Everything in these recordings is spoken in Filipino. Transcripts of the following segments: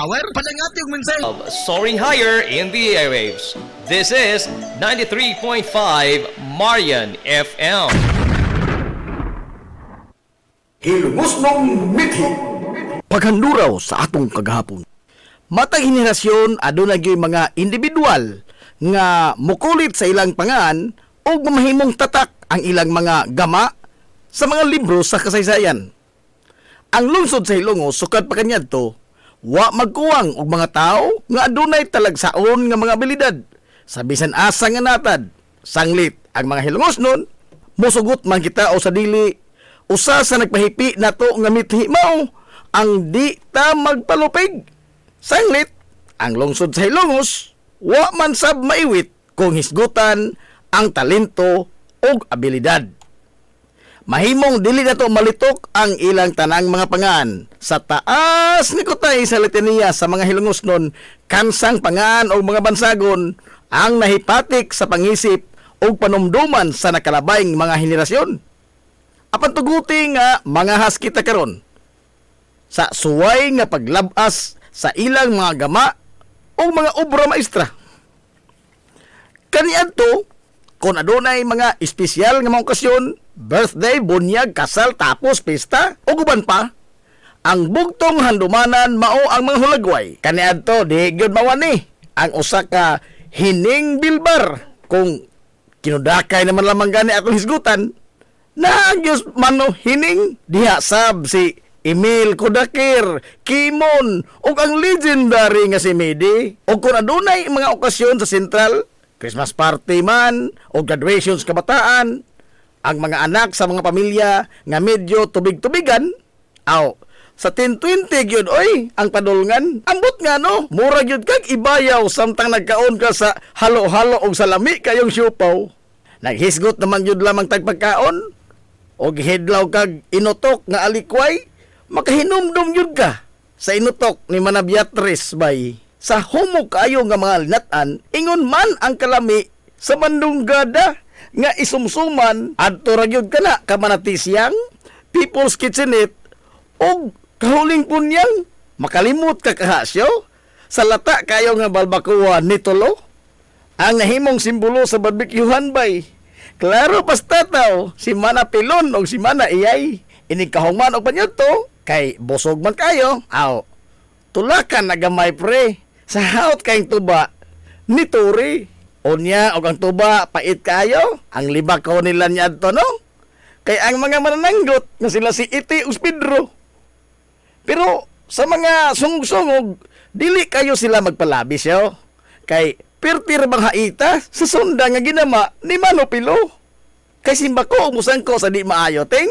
power. Palangati yung mensahe. Soaring higher in the airwaves. This is 93.5 Marian FM. Hilumos mong mithi. Paghanduraw sa atong kagahapon. Matag henerasyon aduna gyud mga individual nga mukulit sa ilang pangan o mamahimong tatak ang ilang mga gama sa mga libro sa kasaysayan. Ang lungsod sa Hilongos sukad pa kaniadto, wa magkuwang og mga tao nga adunay talagsaon nga mga abilidad. Sa bisan asa nga natad, sanglit ang mga Hilongos nun, musugot man kita o sa dili, usa sa nagpahipi nato nga mithi mao ang di ta magpalupig. Sanglit, ang lungsod sa Hilongos, wa man sab maiwit kung hisgutan ang talento o abilidad. Mahimong dili na to malitok ang ilang tanang mga pangan. Sa taas ni kutay sa litaniya sa mga Hilongos nun, kansang pangan o mga bansagon ang nahipatik sa pangisip o panumduman sa nakalabayng mga henerasyon. Apan tuguti nga mga has kita karon sa suway nga paglabas sa ilang mga gama o mga obra maestra. Kaniadto, kung adunay mga espesyal nga mga okasyon, birthday, bunyag, kasal, tapos pista, o guban pa, ang bugtong handumanan mao ang mga hulagway. Kaniadto, di gyud mawani ang usa ka hining bilbar. Kung kinudakay naman lamang gani atong hisgutan, na ang Diyos mano hining diha sab si Emil Kudakir, Kimon, ug ang legendary nga si Medi. O kung adunay mga okasyon sa Sentral, Christmas party man, o graduation sa kabataan, ang mga anak sa mga pamilya nga medyo tubig-tubigan, aw, sa 10-20 gyud oy, ang padulngan, ambot nga no, mura gyud kag ibayaw samtang nagkaon ka sa halo-halo og salami kayong siupaw. Naghisgot naman gyud lamang tagpagkaon, og hidlaw kag inutok nga alikway, makahinumdum yun ka sa inutok ni Manabiatris bay. Sa humog kayo nga mga linatan, ingon man ang kalami sa mandunggada nga isumsuman adto ra gyud kana ka Manatisyang, People's Kitchenette og kahuling punyang makalimot ka kahasyo sa lata kayo nga balbakuwa ni Tolo ang nahimong simbolo sa barbecuehan bay. Klaro pastataw si Mana Pilon o si Mana Iyay inikahongman og panyudto kay busog man kayo. Aw, tulakan na gamay pre sa haot kayong tuba ni Turi. Unya og ang tuba pait kayo, ang libak ko nila niya adto no. Kay ang mga manananggot nga sila si Iti ug Pedro. Pero sa mga sungsungog, dili kayo sila magpalabis yo. Kay pirtir bang haita sa sunda nga ginama ni Mano Pilo. Kay simba ko umusan ko sa di maayo ting.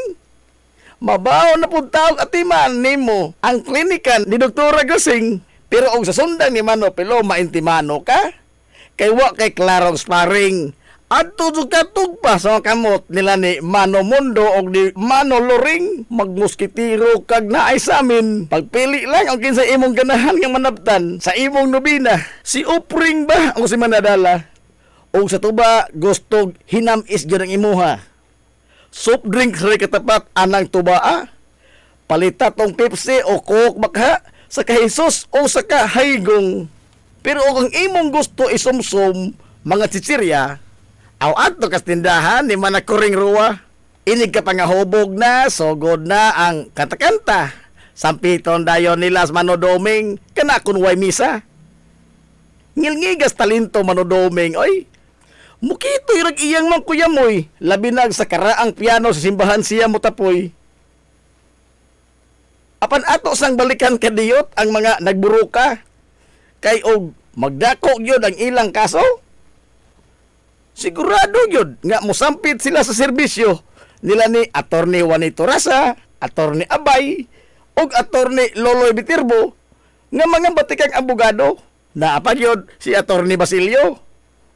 Mabaw na pud tawag atiman nimo ang klinikan ni Doktora Gasing. Pero og sa sundan ni Mano Pilo maintimano ka. Kay wa kay klarong sparring. Adto jud ka tugpa sa kamot nila ni Mano Mundo og ni Mano Loring. Magmuskitiro kag naay sa amin. Pagpili lang ang kinsa imong ganahan nga manabtan sa imong nobina. Si Upring ba o si Manadala? O sa tuba gustog hinamis gyud ang imuha. Soft drinks rin katapat anang tubaa. Palita tong Pepsi o Coke bakha sa kahisos o sa kahaygong. Pero kung imong gusto isumsum mga chichirya, aw adto kas tindahan ni Manakuring Ruwa. Inig ka pangahubog na, sogod na ang kanta-kanta. Sampiton dayon nila sa Manodoming, kana kunway misa. Ngilngigas talento Manodoming, oy. Mukito'y rag iyang mang kuyamoy, labinag sa karaang piano sa simbahan siya mutapoy. Apan ato sang balikan kadiyot ang mga nagburuka, kay og magdako gyud ang ilang kaso. Sigurado gyud nga mosampit sila sa serbisyo nila ni Attorney Juanito Rasa, Attorney Abay, ug Attorney Loloy Bitirbo nga mga batikang abogado. Naapa gyud si Attorney Basilio.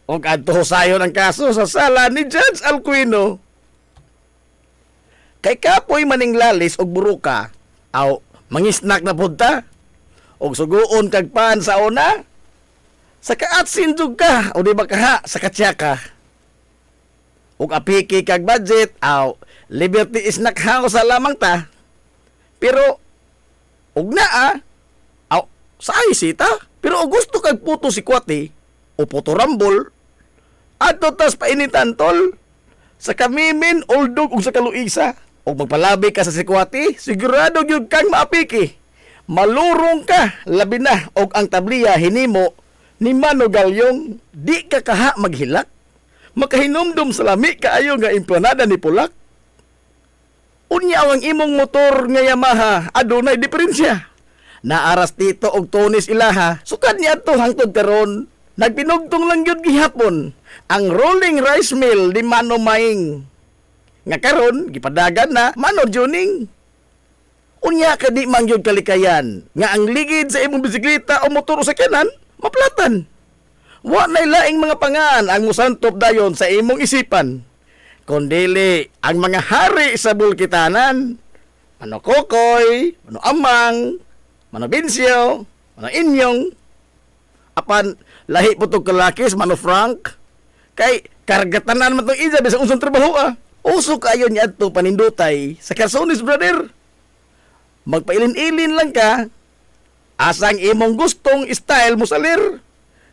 O adto husayon ang kaso sa sala ni Judge Alcuino. Kay kapoy maning lalis og buruka, aw mangisnak na punta, og suguon kag pan sa una, sa kaatsin jud ka, o di ba kaha sa katsaka. Og apiki kag budget, aw liberty is nakhaw sa lamang ta. Pero, og naa, aw sa sita. Pero o gusto kag puto si kwate o puto rambol, ato tas painitan tol sa kamimin, oldog ug sa kaluisa. O magpalabi ka sa sikwati, sigurado gyud kang maapiki. Malurong ka, labi na, og ang tabliya hinimo ni Mano Galyong, di ka kaha maghilak. Makahinumdum sa lami kaayo nga implanada ni Pulak. Unya ang imong motor nga Yamaha, adunay diferensya. Naaras dito og tunis ilaha, sukad niya to hangtod karon. Nagpinugtong lang yun gihapon ang rolling rice mill ni Mano Maing. Nga karon gipadagan na Mano Juning. Unya ka di man yun kalikayan nga ang ligid sa imong bisikleta o motor o sakyanan maplatan. Wa nay laing mga pangan ang musantop dayon sa imong isipan. Kundili ang mga hari sa bulkitanan. Mano Kokoy, Mano Amang, Mano Binsyo, Mano Inyong. Apan lahi po itong kalakis, Mano Frank. Kay kargatanan man itong isa bisang unsang trabaho Uso kayo niya itong panindutay sa Carsonis, brother. Magpailin-ilin lang ka. Asang imong gustong style mo salir.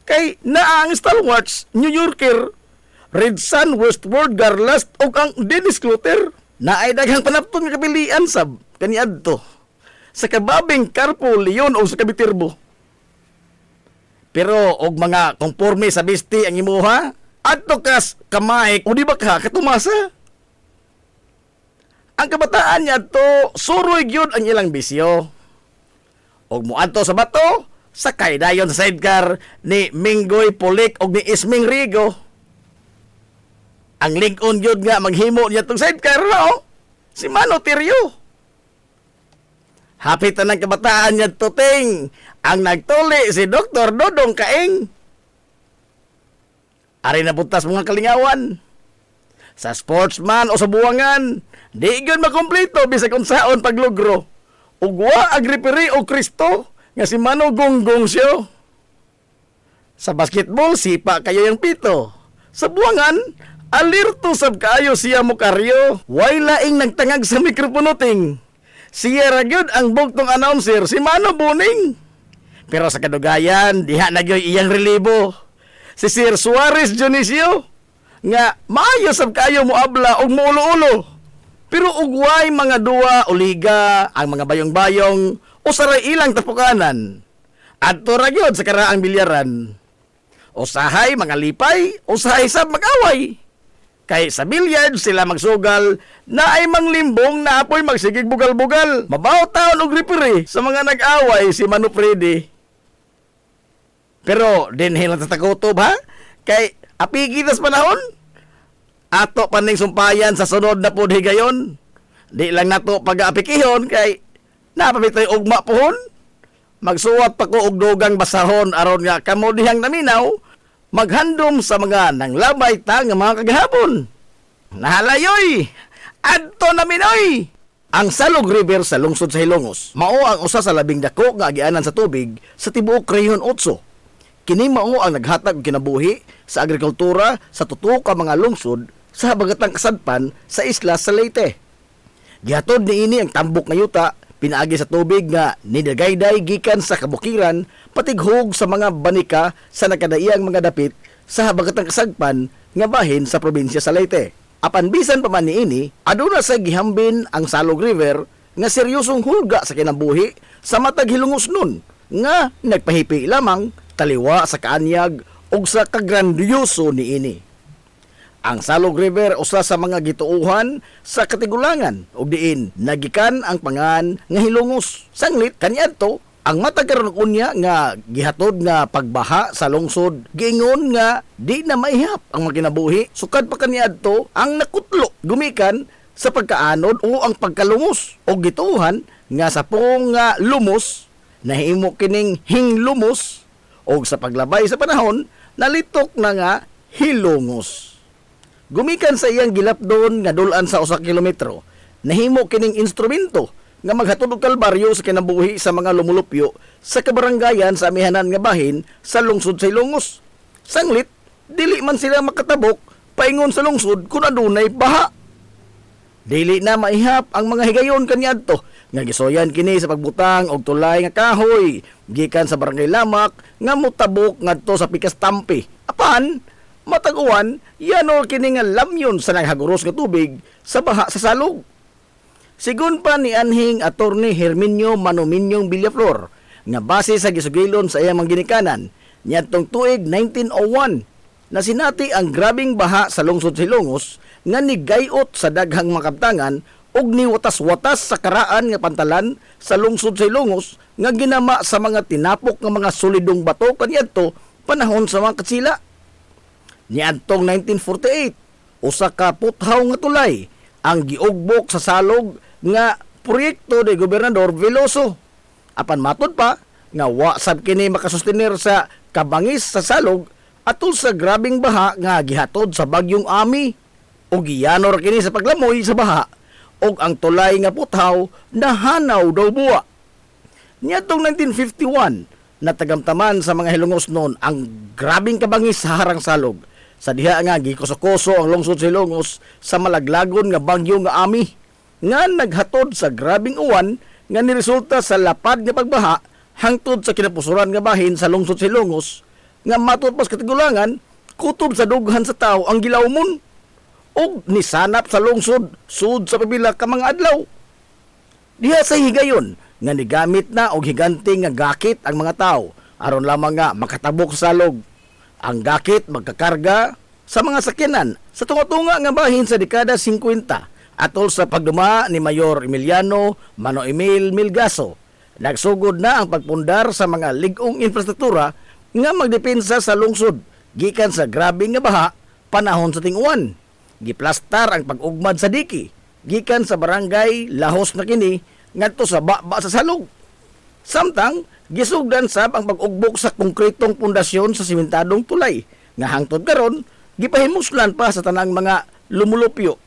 Kay naang stalwarts, New Yorker, Red Sun, Westward, Garlast, o ang Dennis Clutter. Naay daghang panapton nga kapilian sab kaniadto. Sa kababing Carpo, Leon o sa Kabitirbo. Pero og mga konforme sa bisti ang imuha, adto kas kamay o di ba ka katumasa? Ang kabataan niya to, suroy gyud ang ilang bisyo. Og muadto sa bato, sakay dayon sa sidecar ni Minggoy Pulik og ni Isming Rigo. Ang lig-on gyud nga maghimo niya tong sidecar, no? Si Mano Tiryo. Hapitan ng kabataan niya to, ting. Ang nagtuli si Dr. Dodong Kaing. Ari na butas mga kalingawan. Sa sportsman o sa buwangan, di yun makompleto bisag unsaon paglugro. Ugwa agripiri o Kristo nga si Mano Gonggong siyo. Sa basketball, sipa kayo yung pito. Sa buwangan, alirto sab kayo siya mo karyo. Way laing nagtangag sa mikroponoting. Siya ragyod ang bugtong announcer, si Mano Buning. Pero sa kadugayan, diha nagyoy iyang relibo. Si Sir Suarez Dionisio, nga maayo sab kayo mo abla og muulo-ulo. Pero ugway mga duwa o liga ang mga bayong-bayong o saray ilang tapukanan. Adto ra gyud sa karaang bilyaran. Usahay mga lipay, usahay sab mag-away. Kay sa bilyard sila magsugal na ay manglimbong na apoy magsigig bugal-bugal. Mabaw taon og referee sa mga nag-away si Mano Freddy. Pero din hilang tatakutob ha? Kay apigitas panahon. Ato paning sumpayan sa sunod na pod higayon. Di lang nato pag-aapikihon kay napamitoy ugma pohon. Magsuwat pa ko og dugang basahon aron nga kamo dihang naminaw maghandom sa mga nanglabay ta nga mga kagahapon. Nahalayoy! Adto naminoy! Ang Salog River sa lungsod sa Hilongos mao ang usa sa labing dako nga agianan sa tubig sa tibuok Rehiyon 8. Kini mao ang naghatag og kinabuhi sa agrikultura sa tuto ka mga lungsod sa habagatang kasadpan sa isla sa Leyte. Gihatod niini ang tambok nga yuta pinaagi sa tubig nga nidagayday gikan sa kabukiran patighog sa mga banika sa nakadaiyang mga dapit sa habagatang kasagpan nga bahin sa probinsya sa Leyte. Apan bisan pa man niini, aduna sa gihambin ang Salog River nga seryosong hulga sa kinabuhi sa matag Hilongos nun nga nagpahipi lamang taliwa sa kaanyag ug sa kagrandyoso niini. Ang Salog River usa sa mga gituuhan sa katigulangan ug diin nagikan ang pangan nga Hilongos. Sanglit kaniadto ang matag karon unya nga gihatod nga pagbaha sa lungsod giingon nga di na maihap ang mga kinabuhi sukad pa kaniadto ang nakutlo gumikan sa pagkaanod o ang pagkalungos ug gituuhan nga sa pong nga lumos nahimo kining hinglumos o sa paglabay sa panahon, nalitok na nga Hilongos. Gumikan sa iyang gilapdon nga dulan sa 1 kilometro, nahimo kining instrumento nga maghatod og kalbaryo sa kinabuhi sa mga lumulupyo sa kabaranggayan sa amihanan nga bahin sa lungsod sa Hilongos. Sanglit, dili man sila makatabok paingon sa lungsod kung adunay baha. Dili na maihap ang mga higayon kaniadto nga gisoyan kini sa pagbutang og tulay nga kahoy gikan sa barangay Lamak nga motabok ngadto sa Pikas Tampi. Apan matag-uwan yanol kini nga lamyon sa naghaguros nga tubig sa baha sa salog. Sigun pa ni anhing Attorney Herminio Manominyong Villaflor nga base sa gisugilon sa iyang ginikanan niadtong tuig 1901 na sinati ang grabing baha sa lungsod Silongos nga nigayot sa daghang makabtangan og niwatas-watas sa karaan nga pantalan sa lungsod Silongos nga ginama sa mga tinapok nga mga solidong bato kaniadto panahon sa mga katsila. Niadtong 1948 usa ka puthaw nga tulay ang giugbok sa salog nga proyekto ni Gobernador Veloso. Apan matod pa nga wa sab kini makasustenir sa kabangis sa salog atol sa grabing baha nga gihatod sa bagyong Ami o giyanor kini sa paglamoy sa baha og ang tulay nga puthaw nahanaw daw buwa. Niadtong 1951 natagamtaman sa mga Hilongos noon ang grabing kabangis sa harang salog sa diha nga gikuso-kuso ang lungsod sa Hilongos sa malaglagon nga bagyo nga Ami nga naghatod sa grabing uwan nga niresulta sa lapad nga pagbaha hangtod sa kinapusuran nga bahin sa lungsod sa Hilongos nga matod pas katigulangan kutob sa dughan sa tao ang gilawmon og nisanap sa lungsod sud sa pipila ka mga adlaw. Diha sa higayon nga nigamit na og higanting nga gakit ang mga tao aron lamang nga makatabok sa salog. Ang gakit magkakarga sa mga sakyanan sa tunga-tunga nga bahin sa dekada 50 atol sa pagduma ni Mayor Emiliano Mano Emil Milgaso. Nagsugod na ang pagpundar sa mga ligong infrastruktura nga magdepensa sa lungsod gikan sa grabing nga baha panahon sa ting-uwan. Giplastar ang pag-ugmad sa diki gikan sa barangay Lahos na kini ngadto sa baba sa salog. Samtang gisugdan sab ang pag-ugbok sa konkretong pundasyon sa simentadong tulay nga hangtod karon gipahimuslan pa sa tanang mga lumulupyo.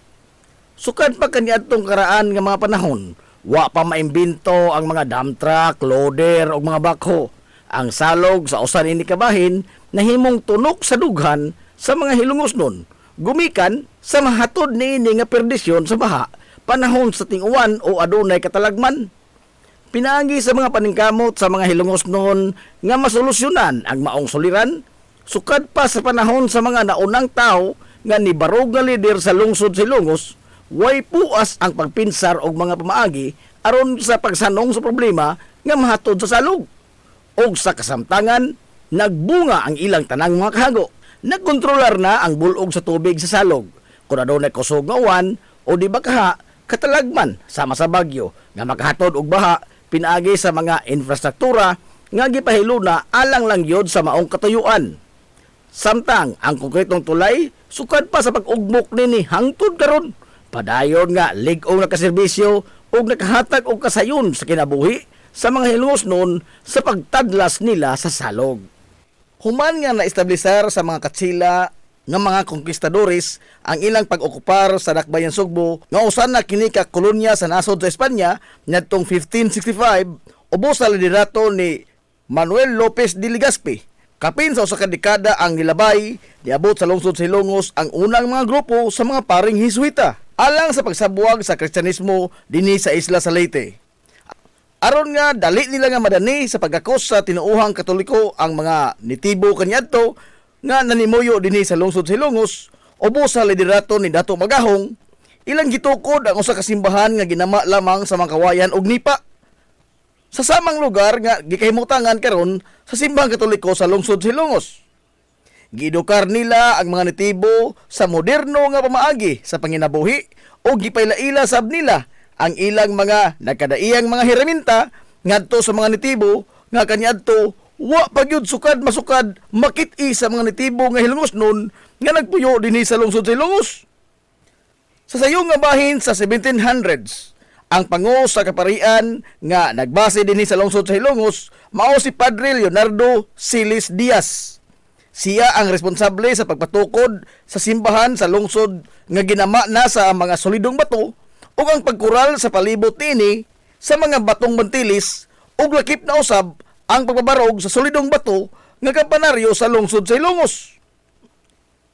Sukad pa kaniadtong karaan nga mga panahon, wa pa maimbento ang mga dump truck, loader o mga backhoe. Ang salog sa usan ini kabahin nahimong tunok sa dughan sa mga Hilongos nun. Gumikan sa mahatod niini nga perdisyon sa baha panahon sa ting-uwan o adunay katalagman. Pinaagi sa mga paningkamot sa mga Hilongos noon nga masolusyonan ang maong suliran, sukad pa sa panahon sa mga naunang tao nga nibarog nga lider sa lungsod Hilongos, way puas ang pagpinsar og mga pamaagi aron sa pagsanong sa problema nga mahatod sa salog. Og sa kasamtangan, nagbunga ang ilang tanang mga kahago. Nagkontrolar na ang bulog sa tubig sa salog. Kung adunay kusog nga uwan o di ba kaha, katalagman sama sa bagyo nga makahatod og baha pinaagi sa mga infrastruktura nga gipahilo na alang lang yod sa maong katuyuan. Samtang ang konkretong tulay sukad pa sa pag-ugmok nini hangtod karon. Padayon nga lig-ong nakaserbisyo ug nakahatag og kasayon sa kinabuhi sa mga Hilongos noon sa pagtadlas nila sa salog. Human nga naestablisar sa mga katsila nga mga konkistadores ang ilang pag-okupar sa Dakbayan Sugbo nga usan na kini ka kolonya sa nasod sa Espanya ngadtong 1565 ubos sa liderato ni Manuel Lopez de Legazpi. Kapin sa usa ka dekada ang nilabay, niabot sa lungsod sa Hilongos ang unang mga grupo sa mga paring Hisuita alang sa pagsabuwag sa Kristyanismo dinhi sa isla sa Leyte. Aron nga dali nila nga madani sa pagakos sa tinuuhang Katoliko ang mga nitibo kaniadto nga nanimuyo dinhi sa lungsod sa Hilongos ubos sa liderato ni Dato Magahong, ilang gitukod ang usa ka simbahan nga ginama lamang sa mga kawayan og nipa. Sa samang lugar nga gikahimutangan karon sa simbahang Katoliko sa lungsod sa Hilongos. Giedukar nila ang mga nitibo sa moderno nga pamaagi sa panginabuhi o gipaylaila sab nila ang ilang mga nagkadaiyang mga hiraminta ngadto sa mga nitibo nga kaniadto wa pagyud sukad masukad makit-i sa mga nitibo nga Hilongos nun nga nagpuyo dinhi sa lungsod sa Hilongos. Sa sayong nga bahin sa 1700s, ang pangu sa kaparian nga nagbase dinhi sa lungsod sa Hilongos mao si Padre Leonardo Silis Diaz. Siya ang responsable sa pagpatukod sa simbahan sa lungsod nga ginama na sa mga solidong bato ug ang pagkural sa palibot niini sa mga batong mantilis ug lakip na usab ang pagbabarog sa solidong bato nga kampanaryo sa lungsod sa Hilongos.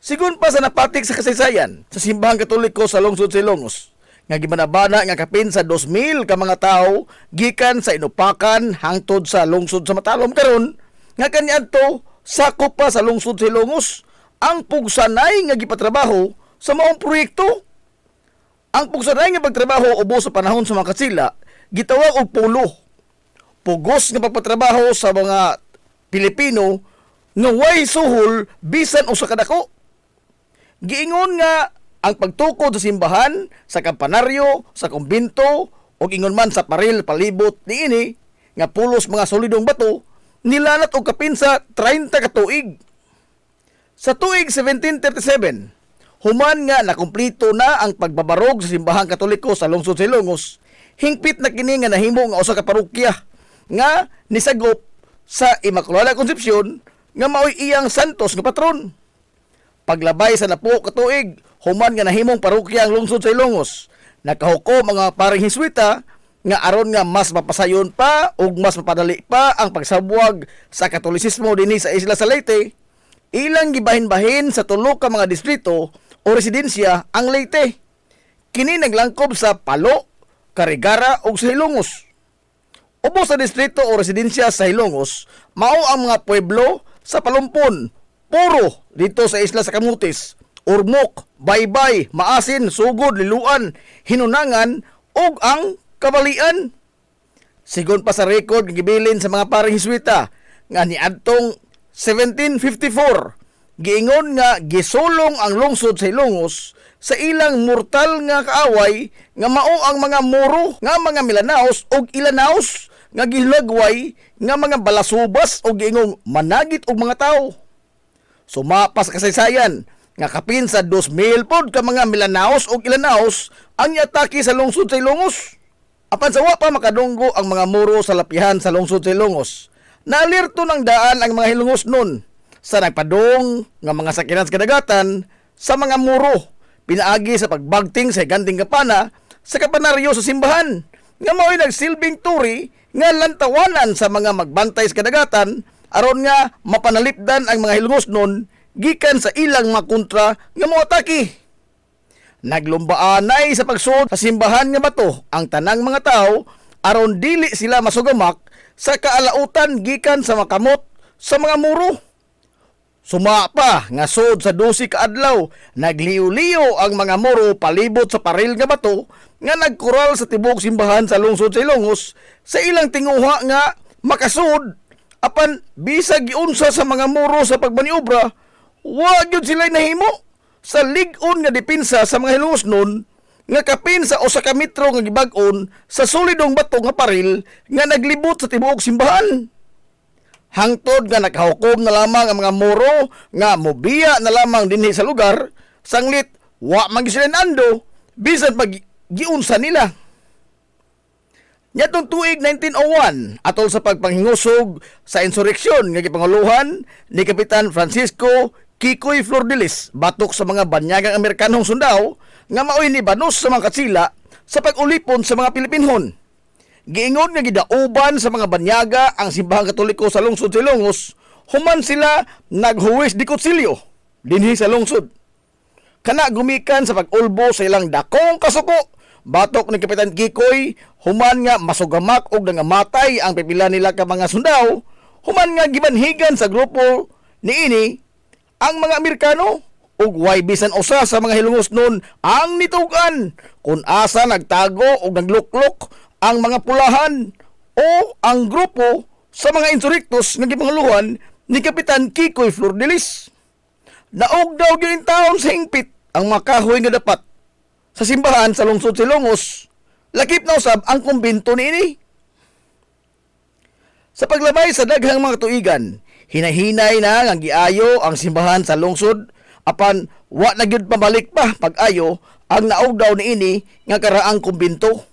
Sigun pa sa napatik sa kasaysayan sa simbahang Katoliko sa lungsod sa Hilongos, nga gibanabana nga kapin sa 2,000 ka mga tawo gikan sa Inupakan hangtod sa lungsod sa Matalom karon nga kaniadto sakop pa sa lungsod sa Ilongos ang pugsanay nga gipatrabaho sa maong proyekto. Ang pugsanay nga pagtrabaho ubos sa panahon sa mga katsila gitawag og pulo. Pugos nga pagpatrabaho sa mga Pilipino nga way suhol bisan usa ka dako. Giingon nga ang pagtukod sa simbahan, sa kampanaryo, sa kumbento, o ingon man sa paril palibot niini nga pulos mga solidong bato, nilanat og kapin sa 30 ka tuig. Sa tuig 1737, human nga nakumplito na ang pagbabarog sa simbahang Katoliko sa lungsod sa Ilongos, hingpit na kini nga nahimo nga usa ka parokya nga nisagop sa Immaculada Concepcion nga maoy iyang santos nga patron. Paglabay sa napo ka tuig, human nga nahimong parokya ang lungsod sa Ilongos. Nakahukom mga paring Hiswita nga aron nga mas mapasayon pa ug mas mapadali pa ang pagsabwag sa Katolisismo dinhi sa Isla sa Leyte. Ilang gibahin-bahin sa tulo ka mga distrito o residensya ang Leyte. Kini naglangkob sa Palo, Carigara ug sa Ilongos. Ubos sa distrito o residensya sa Ilongos, mao ang mga pueblo sa Palumpon, Puro dito sa Isla sa Camotes, Ormoc, Baybay, Maasin, Sugod, Liluan, Hinunangan ug ang Kabalian. Sigon pa sa record nga gibilin sa mga paring Hiswita nga niadtong 1754 giingon nga gisulong ang lungsod sa Ilongos sa ilang mortal nga kaaway nga mao ang mga Moro nga mga Milanaos ug Ilanaos nga gihilagway nga mga balasubas o giingong managit og mga tao. Sumapas kasaysayan nga kapin sa 2,000 pod ka mga Milanaos o Ilanaos ang iatake sa lungsod sa Ilongos. Apan sa wa pa makadunggo ang mga Moro sa lapihan sa lungsod sa Ilongos, nalirto ng daan ang mga Hilongos nun sa nagpadong nga mga sakinan sa kadagatan sa mga Moro, pinaagi sa pagbagting sa higanting kapana sa kapanaryo sa simbahan nga mao'y nagsilbing turi nga lantawanan sa mga magbantay sa kadagatan aron nga mapanalipdan ang mga Hilongos nun gikan sa ilang mga kontra nga moatake. Naglumbaanay sa pagsud sa simbahan nga bato ang tanang mga tao aron dili sila masugamak sa kaalautan gikan sa makamot sa mga Moro. Suma pa nga sud sa 12 ka adlaw, nagliw-liw ang mga Moro palibot sa paril nga bato nga nagkural sa tibok simbahan sa lungsod sa Ilongos sa ilang tinguha nga makasud apan bisag giunsa sa mga Moro sa pagbaniobra, wa gyud sila nahimo sa lig-on nga depensa sa mga Hilongos nun nga kapin sa usa ka metro nga gibag-on sa solidong bato nga paril nga naglibot sa tibuok simbahan. Hangtod nga nakahukom na lamang ang mga Moro nga mobiya na lamang dinhi sa lugar, sanglit wa man sila nando bisan pag giunsa nila. Nyatong tuig 1901 atol sa pagpanghingusog sa insureksyon nga gipanguluhan ni Kapitan Francisco Kikoy Flordelis batok sa mga banyagang Amerikanong sundao nga maoy ni banos sa mga katsila sa pag-ulipon sa mga Pilipinhon. Giingon nga gidauban sa mga banyaga ang simbahang Katoliko sa lungsod sa Ilongos, human sila naghuwis di kutsilyo dinhi sa lungsod. Kana gumikan sa pag-ulbo sa ilang dakong kasuko, batok ni Kapitan Kikoy, human nga masugamak og nangamatay ang pipila nila ka mga sundao, human nga gibanhigan sa grupo niini ang mga Amerikano ug way bisan usa sa mga Hilongos nun ang nitugan kung asa nagtago og nagluklok ang mga pulahan o ang grupo sa mga insurrectos nga gipanguluhan ni Kapitan Kikoy Flordelis. Naog daw gyud taon sa hingpit ang mga kahoy nga dapat sa simbahan sa lungsod sa Ilongos. Lakip na usab ang kumbento niini. Sa paglabay sa daghang mga tuigan, hinahinay na ang giayo ang simbahan sa lungsod apan wa na gyud pabalik pa pag-ayo ang naog daw niini nga karaang kumbento.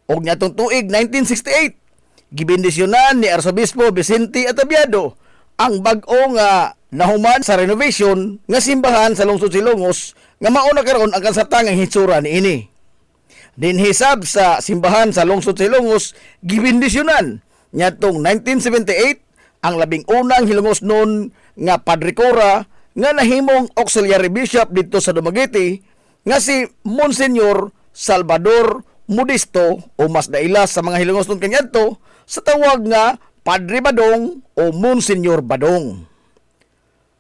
Og nyatong tuig 1968, gibindisyonan ni Arsobispo Vicente Atabiado ang bag-o nga nahuman sa renovation nga simbahan sa lungsod sa Ilongos nga mao na karon ang kansatang hitsura niini. Dinhisab sa simbahan sa lungsod sa Ilongos, gibindisyonan nyatong 1978 ang labing unang Hilongos nun nga Padre Cora nga nahimong auxiliary bishop dito sa Dumaguete nga si Monsignor Salvador Modesto o mas daila sa mga Hilongosnon kaniadto sa tawag nga Padre Badong o Monsignor Badong.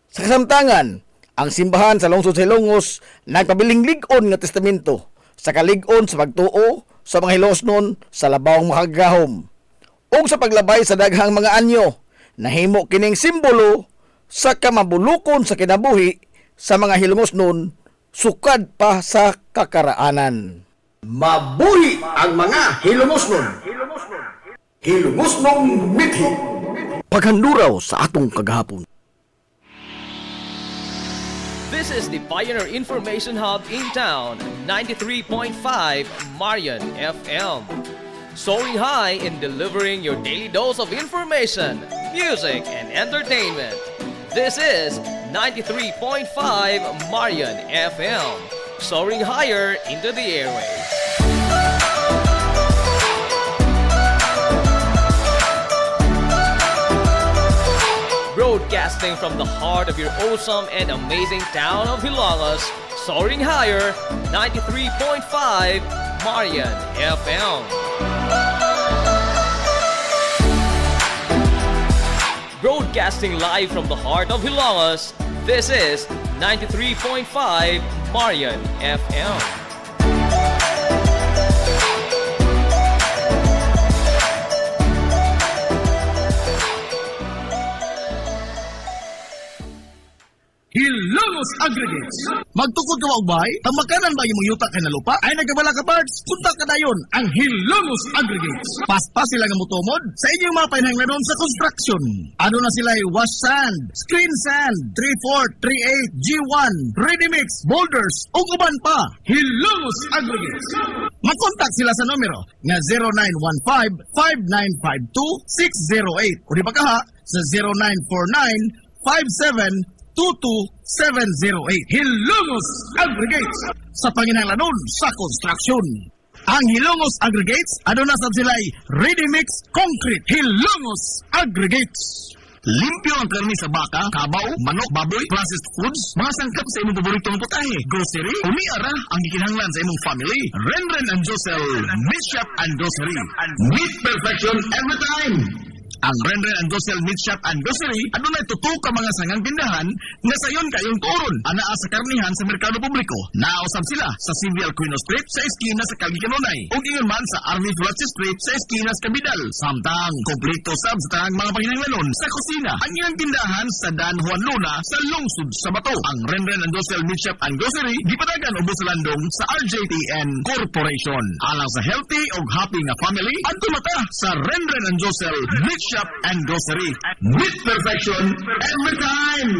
Sa kasamtangan, ang simbahan sa lungsod sa Ilongos nagpabiling lig-on nga testamento sa kalig-on sa pagtuo sa mga Hilongosnon sa labawang makagahom o sa paglabay sa daghang mga anyo. Nahimo kining simbolo sa kamabulukon sa kinabuhi sa mga Hilongosnon sukad pa sa kakaraanan. Mabuhi ang mga Hilongosnon. Hilongosnong mithi. Paghanduraw sa atong kagahapon. This is the Pioneer Information Hub in town, 93.5 Marian FM. Soaring high in delivering your daily dose of information, music, and entertainment. This is 93.5 Marian FM. Soaring higher into the airwaves. Broadcasting from the heart of your awesome and amazing town of Hilangas, soaring higher, 93.5 Marian FM. Broadcasting live from the heart of Hilangas, this is 93.5 Marian FM. Hilongos Aggregates. Magtukod ka maubay, ang makanan ba yung yuta ka na lupa? Ay nagkabala ka parts, punta ka dayon. Ang Hilongos Aggregates. Paspas sila nga mutumod sa inyong mga pahinanglanon sa construction. Ano na sila wash sand, screen sand, 3-4, 3-8, G1, ready mix, boulders, o uban pa. Hilongos Aggregates. Mag-contact sila sa numero nga 0915-5952-608 o di ba kaha sa 0949-5722-708. Hilongos Aggregates. Sa panginahanglanon sa construction. Ang Hilongos Aggregates, ano na sa sila'y ready mix concrete. Hilongos Aggregates. Limpyo ang karni sa baka, kabaw, manok, baboy, processed foods, mga sangkap sa imong paboritong putahe, grocery, umiara ang gikinahanglan sa imong family. Renren and Josel, Meat Shop and Grocery. Meat perfection every time. Ang Renren and Josel Meat Shop and Grocery, ano na tutok ka mga sangang tindahan nga sayon kayong turon. Anaa sa karnihan sa merkado publiko. Naosab sila sa Civil Quino Street sa eskina sa Kagikanonay. O ingon man sa Army Fletcher Street sa eskina sa Kabidal. Samtang, kompleto sab sa tanang mga panginahanglanon sa kusina. Ang ilang tindahan sa Dan Juan Luna sa lungsod sa Bato. Ang Renren and Josel Meat Shop and Grocery, gipadagan ubos sa landong sa RJTN Corporation. Alang sa healthy o happy nga family, at tumata sa Renren and Josel Meat Shop and Grocery. Meat perfection every time!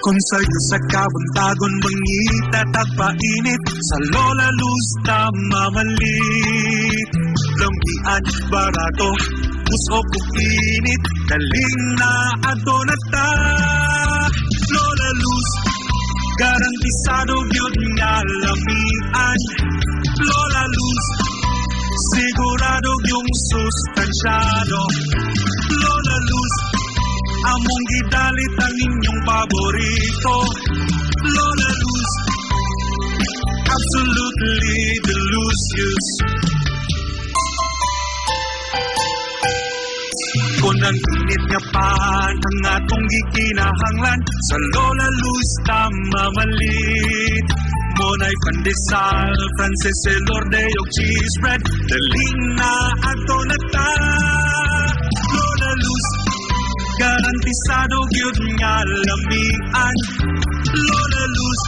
Konsay sa kabuntagon mangita tagpainit sa Lola Luz tamamalit. Lampian barato, pusok ug init, daling na ato na ta. Lola Luz, garantisado gyud nga lamian. Lola Luz, sigurado yung sustansyado. Lola Luz, among gidalit ang inyong paborito. Lola Luz, absolutely delicious. Kung ang init nga pan ang atong gikinahanglan, sa Lola Luz tamamalit. Monay pandesal, Frances Elorde o cheese bread, daling na ato na ta. Lola Luz, garantisado gyud nga lamian. Lola Luz,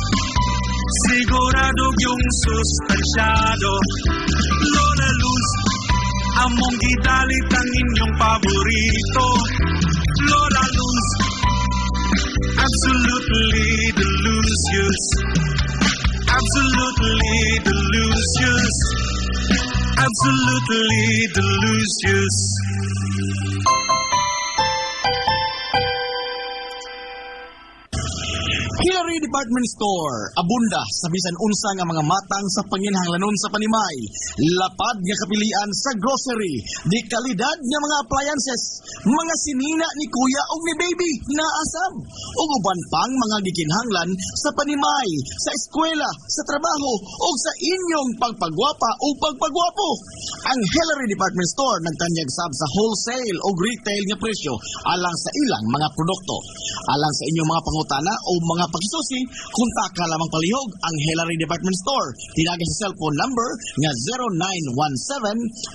sigurado yung sustansyado. Lola Luz, among gidalit ang inyong paborito. Lola Luz, absolutely delicious. Absolutely delicious. Absolutely delicious. Hillary Hillary Department Store, abunda sa bisan unsa nga mga matang sa panginhanglanon sa panimay. Lapad nga kapilian sa grocery, di kalidad nga mga appliances, mga sinina ni kuya o ni baby na asab. Ug uban pang mga gikinhanglan sa panimay, sa eskwela, sa trabaho o sa inyong pagpagwapa o pagpagwapo. Ang Hillary Department Store nagtanyag sab sa wholesale o retail nga presyo alang sa ilang mga produkto. Alang sa inyong mga pangutana o mga pagsusi, kontak ka lamang palihog ang Hillary Department Store. Tinagay sa cellphone number nga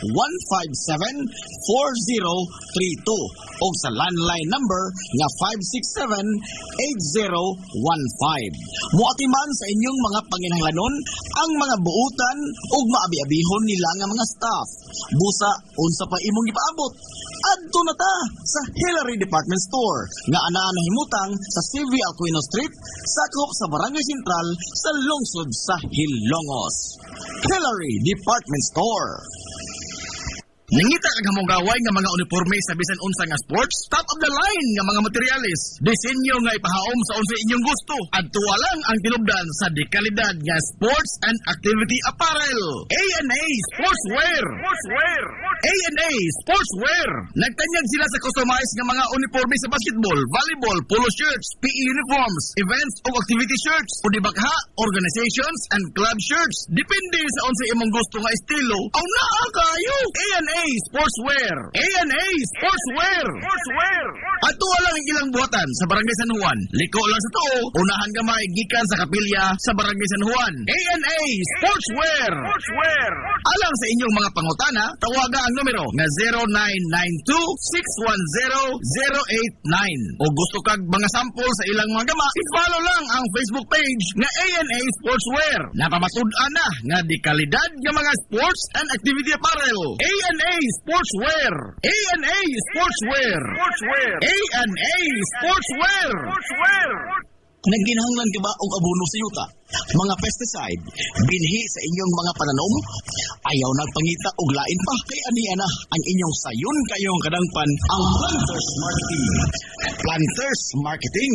0917-157-4032 o sa landline number nga 567-8015. Muatiman sa inyong mga panginhanglanon ang mga buutan o maabi-abihon nila nga mga staff. Busa, unsa pa imong gipaabot? Adto na ta sa Hillary Department Store nga anaa nahimutang sa CV Aquino Street, sakop sa Barangay Sentral sa lungsod sa Hilongos. Hillary Department Store. Nangita ka gamong gaway nga mga uniforme sa bisan unsa nga sports, top of the line nga mga materyales. Disenyo nga ipahaom sa unsa inyong gusto. Adto lang ang tinubdan sa dekalidad nga sports and activity apparel. A&A Sportswear. A&A Sportswear. Nagtanyag sila sa customized nga mga uniforme sa basketball, volleyball, polo shirts, PE uniforms, events o activity shirts, o di bakha, organizations and club shirts. Depende sa unsa imong gusto nga estilo. Aw naa kayo. A&A Sportswear. A&A Sportswear. Ato lang ang ilang buhatan sa Barangay San Juan. Liko lang sa tuo, unahan gamay gikan sa kapilya sa Barangay San Juan. A&A Sportswear. Alang sa inyong mga pangutana, tawaga ang numero nga 0992-610-089. O gusto kag mga sample sa ilang mga gama, i-follow lang ang Facebook page nga A&A Sportswear. Napamatud-an na nga di kalidad nga mga sports and activity apparel. A&A Sportswear. A&A Sportswear. A&A Sportswear. Nagginahanglan ka ba og abono sa yuta? Mga pesticide, binhi sa inyong mga pananom? Ayaw nagpangita og lain pa. Kay aniya na ang inyong sayon kayong kadangpan ang Planters Marketing. Planters Marketing.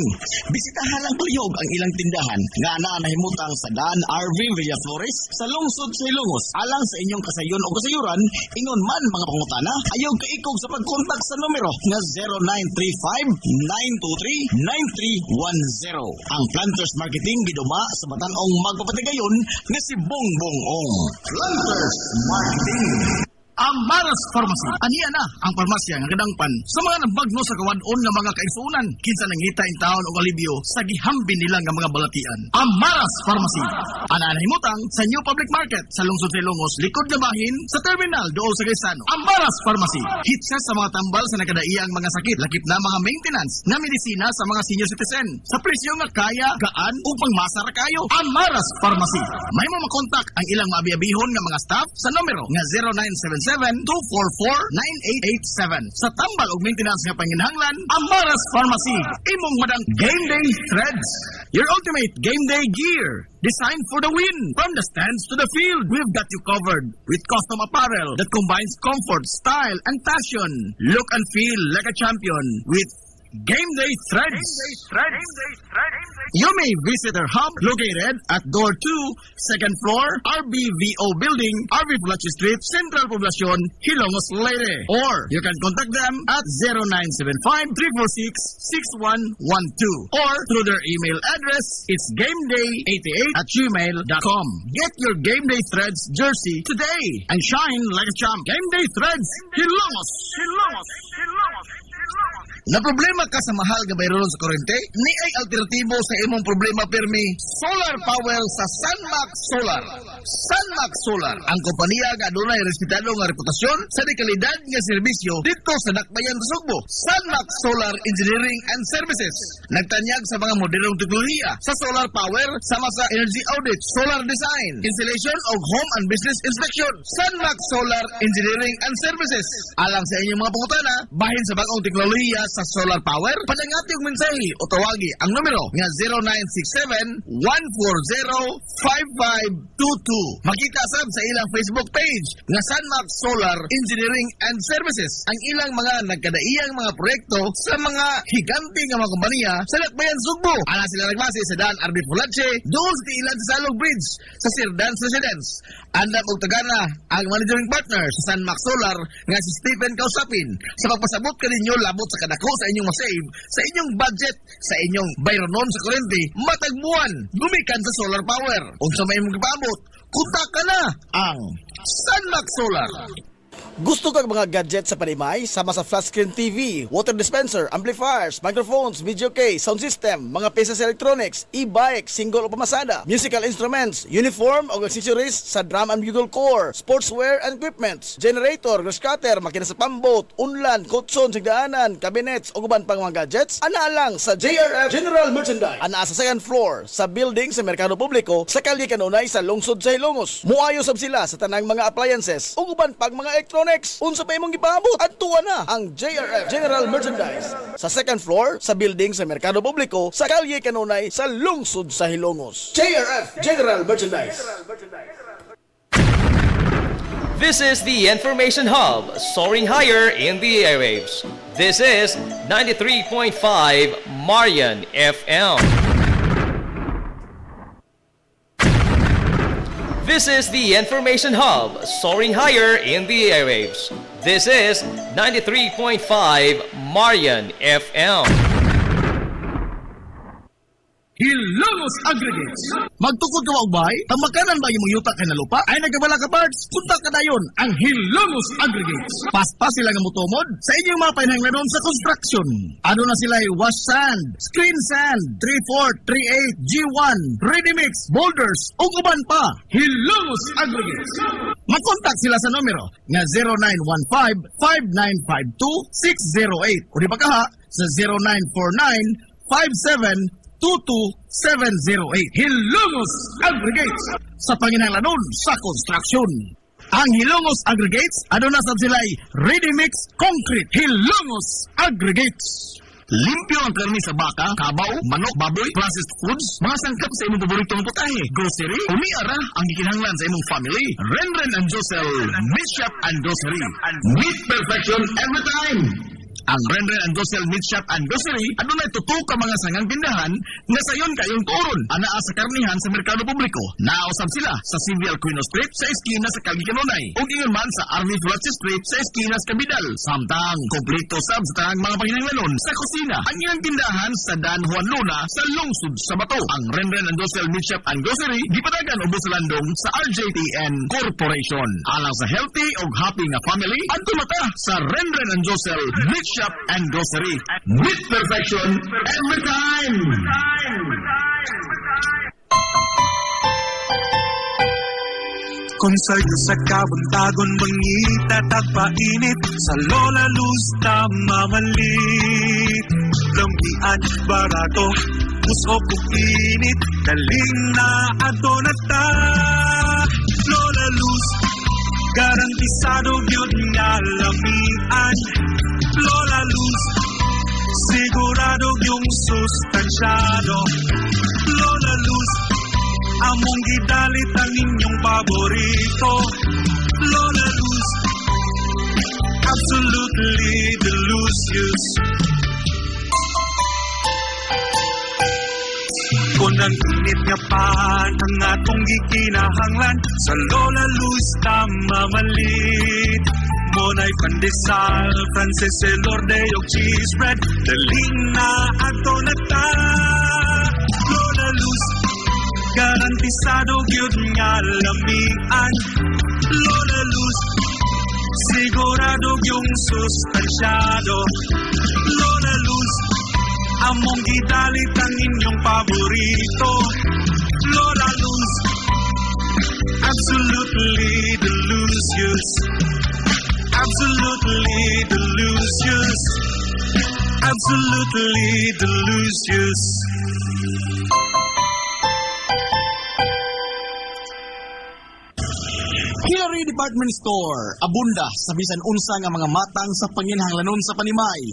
Bisitahan lang palihog ang ilang tindahan nga anaa nahimutang sa Dan RV Villaflores sa lungsod sa Ilongos. Alang sa inyong kasayon o kasayuran, ingon man mga pangutana, ayaw kaikog sa pagkontak sa numero nga 0935-923-9310. Ang Planters Marketing giduma sa Batan-ong magpapatigayon nga si Bongbong Ong. Planters Marketing. Amaras Pharmacy. Aniya na ang parmasya nga kadangpan sa mga nabagno sa kawadon nga mga kaigsuonan. Kinsa nangita in taon og alibyo sa gihambin nila nga mga balatian. Amaras Pharmacy. Ana nahimutang sa New Public Market sa lungsod sa Ilongos, likod nga bahin sa terminal dool sa Gaisano. Amaras Pharmacy. Hitsa sa mga tambal sa nagkadaiyang mga sakit, lakip na mga maintenance nga medisina sa mga senior citizen. Sa presyo nga kaya, gaan ug pangmasa ra kayo. Amaras Pharmacy. May mo makontak ang ilang maabi-abihon nga mga staff sa numero nga 0977-244-9887. Sa tambal og maintenance nga panginhanglan, Amaras Pharmacy. Imong madang Game Day Threads. Your ultimate game day gear. Designed for the win. From the stands to the field, we've got you covered with custom apparel that combines comfort, style, and fashion. Look and feel like a champion with Game Day Threads. You may visit our hub located at Door 2, 2nd floor, RBVO Building, RV Pulachi Street, Central Poblacion, Hilongos, Leyte. Or you can contact them at 0975-346-6112. Or through their email address, it's gameday88@gmail.com. Get your Game Day Threads jersey today and shine like a champ. Game Day Threads, Hilongos. Na problema ka sa mahal nga bayron sa kuryente? Ni ay alternatibo sa imong problema pirmi. Solar power sa Sunmax Solar. Sunmax Solar, ang kompanya nga adunay respetado nga reputasyon sa dekalidad nga serbisyo dito sa Dakbayan sa Sugbo. Sunmax Solar Engineering and Services. Nagtanyag sa mga modernong teknolohiya sa solar power sama sa energy audit, solar design, installation of home and business inspection. Sunmax Solar Engineering and Services. Alang sa inyong mga pangutana, bahin sa bagong teknolohiya sa solar power? Padangati og mensahe o tawagi ang numero nga 0967-140-5522. Makita sab sa ilang Facebook page nga Sunmax Solar Engineering and Services ang ilang mga nagkadaiyang mga proyekto sa mga higante nga mga kompanya sa Lakbayan, Sugbo. Ana sila nagbase sa Dan RB Fulache, doon sa ilan sa Salog Bridge sa Sir Dan's Residence. Andam og tagana ang managing partner sa Sunmax Solar nga si Stephen Kausapin sa pagpasabot kaninyo labot sa kadako sa inyong masave sa inyong budget sa inyong bayronon sa kuryente matag buwan gumikan sa solar power. Unsa may imong gipaabot, kontak ka na ang Sunmax Solar. Gusto kang mga gadget sa panimay? Sama sa flat screen TV, water dispenser, amplifiers, microphones, video case, sound system, mga pieces electronics, e-bike, single o pamasada, musical instruments, uniform o accessories sa drum and bugle corps, sportswear and equipments, generator, grass cutter, makina sa pambot, unlan, kutson, sigdaanan, cabinets o guban pang mga gadgets, ana lang sa JRF General Merchandise. Ana sa second floor sa building sa Merkado Publiko sa kalye kanunay sa lungsod sa Ilongos. Muayo sab sila sa tanang mga appliances o guban pang mga electronics. Unsa pa imong gipaabot? Adtuwa na ang JRF General Merchandise sa second floor sa building sa Merkado Publiko sa kalye kanunay sa lungsod sa Hilongos. JRF General Merchandise. This is the Information Hub, soaring higher in the airwaves. This is 93.5 Marian FM. This is the Information Hub, soaring higher in the airwaves. This is 93.5 Marian FM. Hilongos Aggregates. Magtukod ka wa og bahay? Ang makanan ba imong yuta kay na lupa? Ay nagabala ka parts? Punta ka dayon ang Hilongos Aggregates. Paspas sila nga motomod sa inyong mga panahanglanon sa construction. Ano na sila wash sand, screen sand, 3/4, 3/8, G1, ready mix, boulders, ug uban pa. Hilongos Aggregates. Mag-contact sila sa numero nga 0915-5952-608 o di ba kaha sa 0949-5722-708. Hilongos Aggregates sa panginahanglanon sa construction. Ang Hilongos Aggregates, ano na sab sila'y ready mix concrete. Hilongos Aggregates. Limpyo ang karni sa baka, kabaw, manok, baboy, processed foods, mga sangkap sa imong paboritong putahe, grocery, umiara ang gikinahanglan sa imong family. Renren and Josel, Meat Shop and Grocery. Meat perfection every time. Ang Renren and Josel Meat Shop and Grocery, adunay tutok ka mga sangang tindahan nga sayon kayong turon anaa sa karnihan sa Merkado Publiko. Nausab sila sa Civil Quino Street sa eskina sa Kalye Kanunay ug ingon man sa Army Fulache Street sa eskina sa Kabidal. Samtang kompleto sab sa tanang mga panginahanglanon sa kusina. Ang ilang tindahan sa Dan Juan Luna sa lungsod sa Bato. Ang Renren and Josel Meat Shop and Grocery gipadagan ubos sa landong sa RJTN Corporation. Alang sa healthy ug happy nga family, adto mata sa Renren and Josel Meat Shop and Grocery. Meat perfection every time. Kung sa'yo sa kabuntagon mangita tagpainit sa Lola Luz mamalit lampian barato puso init daling na ato na ta Lola Luz garantisado yun nga lamian Lola Luz sigurado yung sustansyado Lola Luz among gidalit ang inyong paborito Lola Luz absolutely delicious kung ang init nga pan ang atong gikinahanglan sa Lola Luz tamamalit Monay pandesal, Frances Elorde og cheese bread daling na ato na ta Lola Luz garantisado gyud nga lamian Lola Luz sigurado yung sustansyado Lola Luz among gidalit ang inyong paborito Lola Luz absolutely delicious absolutely delicious absolutely delicious Hillary Hillary Department Store, abunda sa bisan unsa nga mga matang sa panginhanglanon sa panimay,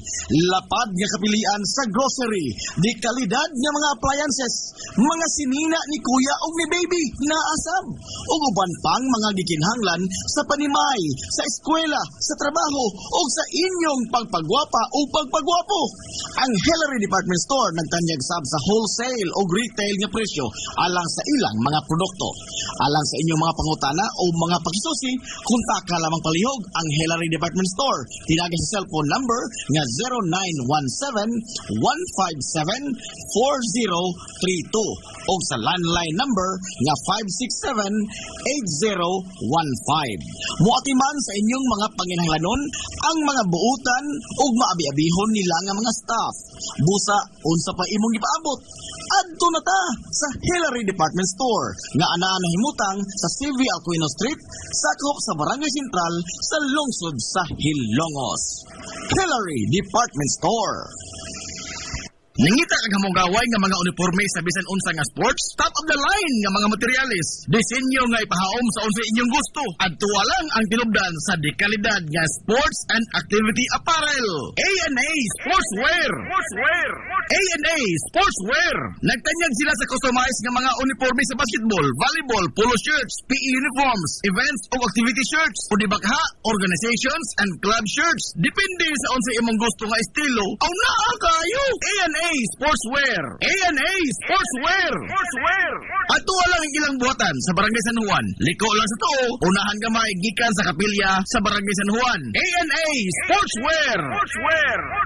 lapad nga kapilian sa grocery, di kalidad nga mga appliances, mga sinina ni kuya ug ni baby naasab, ug uban pang mga gikinhanglan sa panimay, sa eskwela, sa trabaho ug sa inyong pagpagwapa o pagpagwapo. Ang Hillary Department Store nagtanyag sab sa wholesale o retail nga presyo alang sa ilang mga produkto. Alang sa inyong mga pangutana o mga pagsusi, kontak lamang palihog ang Hillary Department Store. Tinagay sa cellphone number nga 0917-157-4032 o sa landline number nga 567-8015. Muatiman sa inyong mga panginahanglanon ang mga buutan o maabi-abihon nila nga mga staff. Busa, unsa pa imong ipaabot? Adto na ta sa Hillary Department Store nga anaa nahimutang sa CV Aquino Street, sakop sa Barangay Sentral sa lungsod sa Hilongos. Hillary Department Store. Nangita kag hamugaway nga mga uniforme sa bisan unsa nga sports, top of the line nga mga materialis, disenyo nga ipahaom sa unsa inyong gusto. Adto lang ang tinubdan sa dekalidad nga sports and activity apparel. A&A Sportswear. A&A Sportswear. Nagtanyag sila sa customized nga mga uniforme sa basketball, volleyball, polo shirts, PE uniforms, events o activity shirts, o dibakha, organizations and club shirts. Depende sa unsa imong gusto nga estilo. Aw naa kayo. A&A Sportswear. A&A Sportswear. Ato lang ang ilang buhatan sa Barangay San Juan. Liko lang sa tuo, unahan gamay gikan sa kapilya sa Barangay San Juan. A&A Sportswear.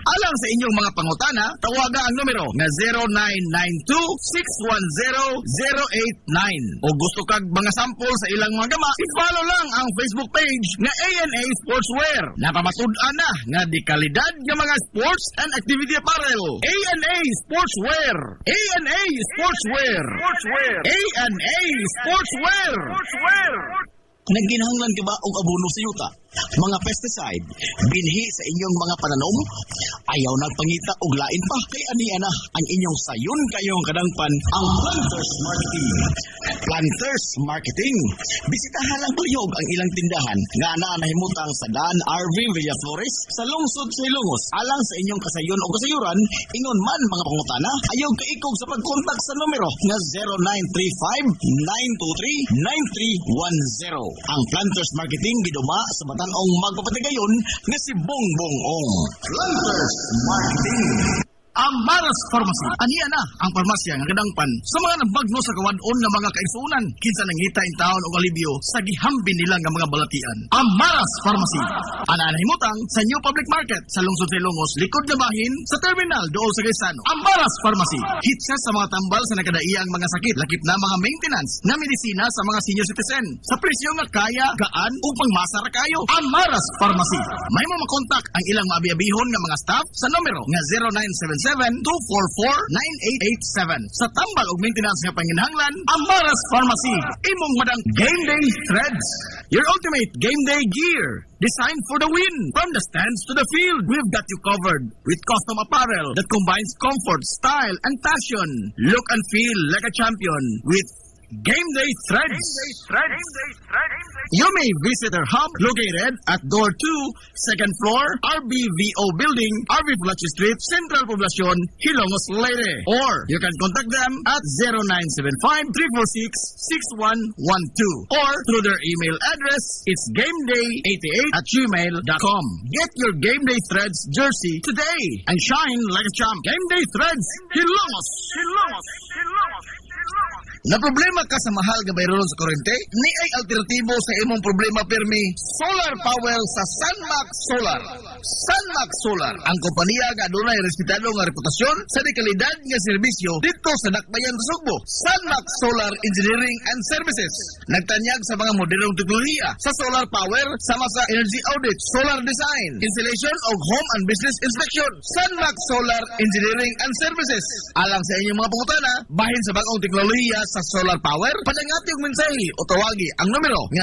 Alang sa inyong mga pangutana, tawaga ang numero nga 0992-610-089. O gusto kag mga sample sa ilang mga gama, i-follow lang ang Facebook page nga A&A Sportswear. Napamatud-an na nga di kalidad nga mga sports and activity apparel. A&A Sportswear. A&A Sportswear. A&A Sportswear. Nagginahanglan ka ba og abono sa yuta? Mga pesticide, binhi sa inyong mga pananom? Ayaw nagpangita og lain pa kay aniya na ang inyong sayon kayong kadangpan ang Planters Marketing. Planters Marketing. Bisitahan lang palihog ang ilang tindahan nga anaa nahimutang sa Dan RV Villaflores sa lungsod sa Ilongos. Alang sa inyong kasayon o kasayuran, ingon man mga pangutana, ayaw kaikog sa pagkontak sa numero nga 0935-923-9310. Ang Planters Marketing giduma sa batan-ong magpapatigayon nga si Bongbong Ong. Planters Marketing. Ang Maras Pharmacy. Aniya na ang parmasya nga kadangpan sa mga nabagno sa kawadon nga mga kaigsuunan. Kinsa nangita in taon og alibyo sa gihambin nila nga mga balatian. Ang Maras Pharmacy. Ana nahimutang sa New Public Market sa lungsod sa Ilongos, likod nga bahin sa terminal dool sa Gaisano. Ang Maras Pharmacy. Hitsa sa mga tambal sa nakadaiyang mga sakit, lakip na mga maintenance na medisina sa mga senior citizen. Sa presyo nga kaya, gaan ug pangmasa ra kayo. Ang Maras Pharmacy. May mo makontak ang ilang maabi-abihon nga mga staff sa numero nga 0977-244-9887. Sa tambal og maintenance nga panginahanglan, ang Maras Pharmacy. Imong madang Game Day Threads. Your ultimate game day gear. Designed for the win. From the stands to the field, we've got you covered with custom apparel that combines comfort, style, and passion. Look and feel like a champion with Game Day Threads. You may visit our hub located at Door 2, second floor, RBVO Building, RV Fulachi Street, Central Poblacion, Hilongos, Leyte. Or you can contact them at 0975-346-6112 or through their email address, it's gameday88@gmail.com. Get your Game Day Threads jersey today and shine like a champ. Game Day Threads, Hilongos. Na problema ka sa mahal nga bayron sa kuryente? Ni ay alternatibo sa imong problema pirmi, solar power sa Sunmax Solar. Sunmax Solar, ang kompanya nga adunay respetado nga reputasyon sa dekalidad nga serbisyo dito sa Dakbayan, Sugbo. Sunmax Solar Engineering and Services. Nagtanyag sa mga modernong teknolohiya sa solar power sama sa energy audit, solar design, installation of home and business inspection. Sunmax Solar Engineering and Services. Alang sa inyong mga pangutana, bahin sa bagong teknolohiya sa solar power? Padangati og mensahe o tawagi ang numero nga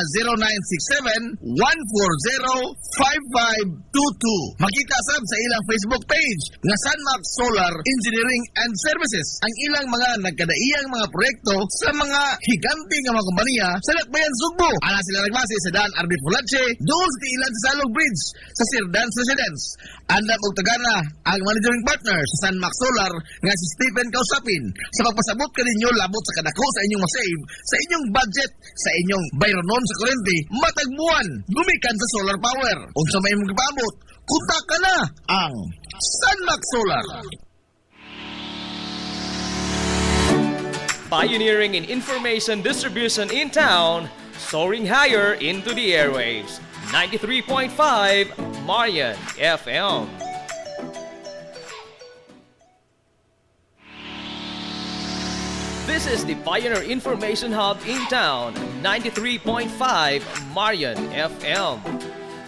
0967-140-5522. Makita sab sa ilang Facebook page nga Sunmax Solar Engineering and Services ang ilang mga nagkadaiyang mga proyekto sa mga higante nga mga kompanya sa Lakbayan, Sugbo. Ana sila nagbase sa Dan RB Fulache, doon sa ilan sa Salog Bridge sa Sir Dan's Residence. Andam og tagana ang managing partner sa Sunmax Solar nga si Stephen Kausapin sa pagpasabot kaninyo labot sa kadako sa inyong masave sa inyong budget sa inyong bayronon sa kuryente matag buwan gumikan sa solar power. Unsa may imong gipaabot, kontak ka na ang Sunmax Solar. Pioneering in information distribution in town, soaring higher into the airwaves. 93.5 Marian FM. This is the Pioneer Information Hub in town, 93.5 Marian FM.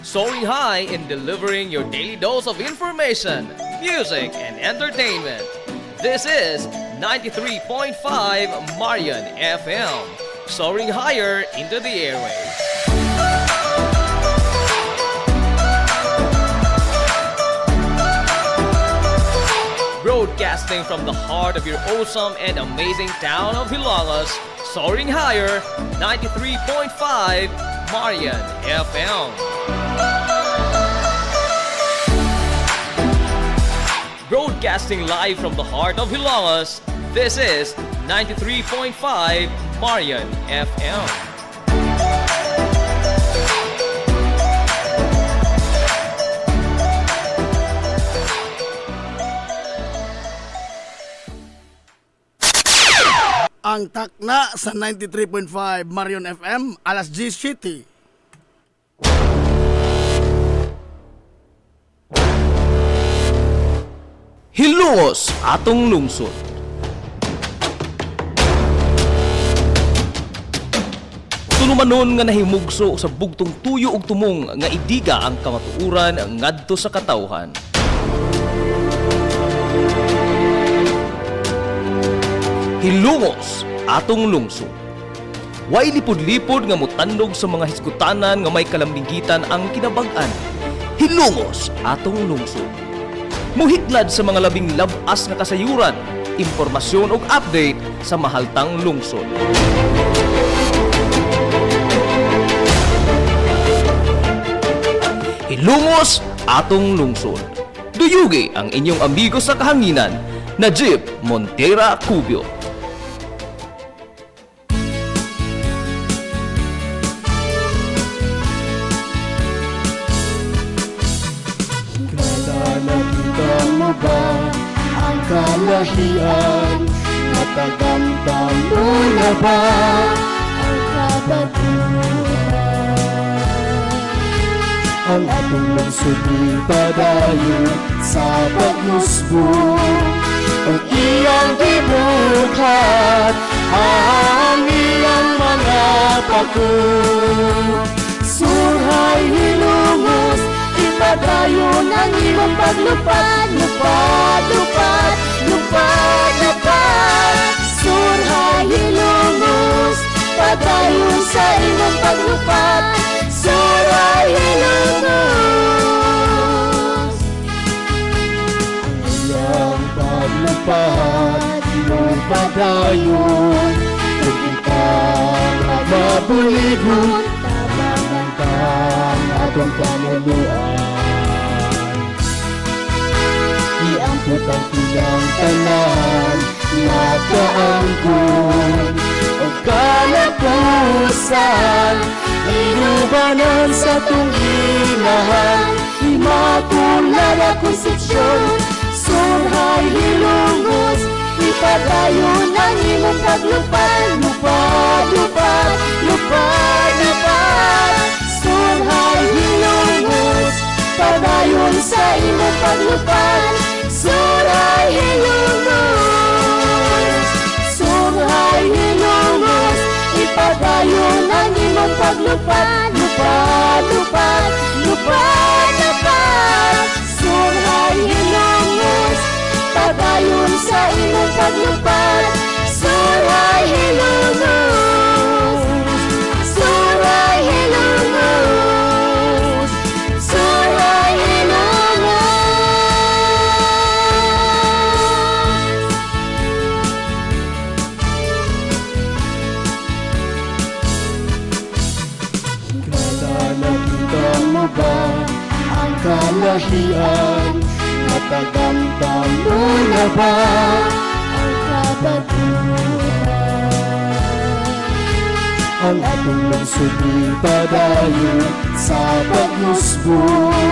Soaring high in delivering your daily dose of information, music, and entertainment. This is 93.5 Marian FM, soaring higher into the airwaves. Broadcasting from the heart of your awesome and amazing town of Hilangas, soaring higher, 93.5 Marian FM. Broadcasting live from the heart of Hilangas, this is 93.5 Marian FM. Ang takna sa 93.5 Marion FM, alas 10 City. Hilongos atong lungsod. Tulumanon nga nahimugso sa bugtong tuyo ug tumong nga idiga ang kamatuuran ngadto sa katawhan. Hilongos atong lungsod. Way lipod-lipod nga mutandog sa mga hisgutanan nga may kalambigitan ang kinabag-an. Hilongos atong lungsod. Muhiklad sa mga labing labas nga kasayuran, impormasyon ug update sa mahaltang lungsod. Hilongos atong lungsod. Duyugi ang inyong amigo sa kahanginan, Najib Montera Cubio. Nakita mo ba ang kalahian? Natagamdam mo na ba ang kabaguhan? Ang atong lungsod padayon sa pagmusbo ang iyang gibuhat, ang iyang mga pako. Surhay hilongos, ipadayon ang imong paglupad, lupad, lupad, lupad, lupad. Surhay hilongos, padayon sa imong paglupad, surhay hilongos. Ang iyang paglupad, lupadayon, kung ikang mabuligon, tabangan kang atong pamuluan. Iampot ang tiyang tanan, nakaangkon, o kalapusan, inubanan sa tunginahan, Immaculada na Concepcion, surhay hilongos, ipadayon ang imong paglupad, lupad, lupad, lupad, lupad. Surhay hilongos, padayon sa imong paglupad, surhay hilongos. Surhay hilongos, ipadayon ang imong paglupad, lupad, lupad, lupad, lupad. Surhay hilongos, padayon sa imong paglupad, surhay hilongos. kahihiyan. Natagamdam mo na ba ang kabaguhan? Ang ating lungsod ipadayon sa pagmusbong,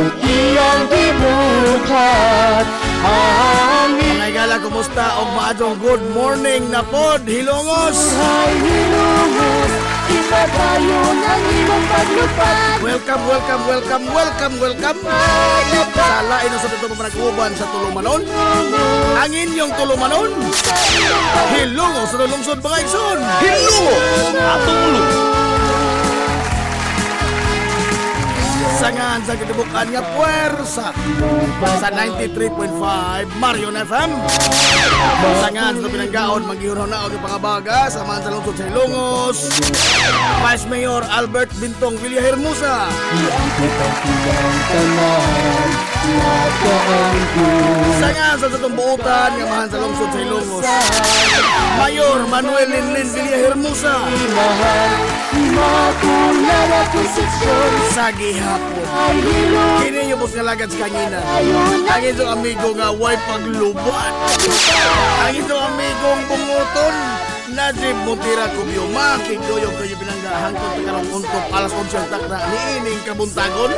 ang iyang gibuhat. Amin. Mga igala, kumusta? O maadong good morning na pod, Hilongos! Buhay hilongos, ipadayon ang imong paglupad. Welcome, welcome, welcome, welcome, welcome! Sa lain sa dito pamanag-uban sa Tulumanon, ang inyong Tulumanon, Hilongos sa lungsod mga igsoon! Hilongos atong lungsod. Sangan sa kitibukan nga puwersa sa 93.5 Marion FM. Sangan sa pinanggaon magihuro na og pangabaga sa man sa lungsod sa Hilongos. Vice Mayor Albert Bintong Villahermosa. Sangan sa tumbuutan nga mahan sa lungsod sa Hilongos. Mayor Manuel Linlin Villahermosa. Sa gihapon, kini yung bus nga lagad sa kanina. Ang itong amigo nga way paglubat. Ang itong amigong bunguton. Najib Montira Kubyo, makikdoyog kayo pinanggahan kung takarong untop alas 11 ang takna ni ining kabuntagon.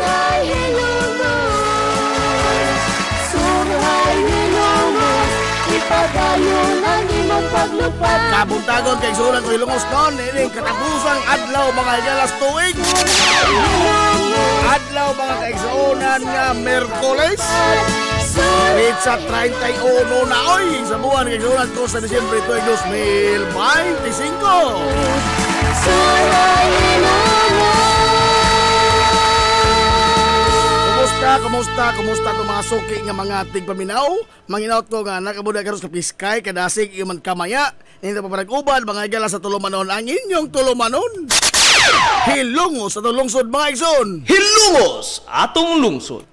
Surhay hilongos, ipadayon ang imong paglupad. Kabuntagon kay sulan ko Hilongos noon, ining katapusang adlaw mga igalas tuig. Adlaw mga kaigsuunan nga Merkoles. Pizza 31 na oy sa buwan kay sulan ko sa Disyembre tuig 2025. Surhay hilongos. Kumusta to mga suki nga mga tigpaminaw? Manginaw to nga nakabuda karon sa piskay kadasig iman kamaya. Hindi pa panag-uban mga igala sa Tulumanon ang inyong Tulumanon. Hilongos sa lungsod mga igsoon. Hilongos atong lungsod.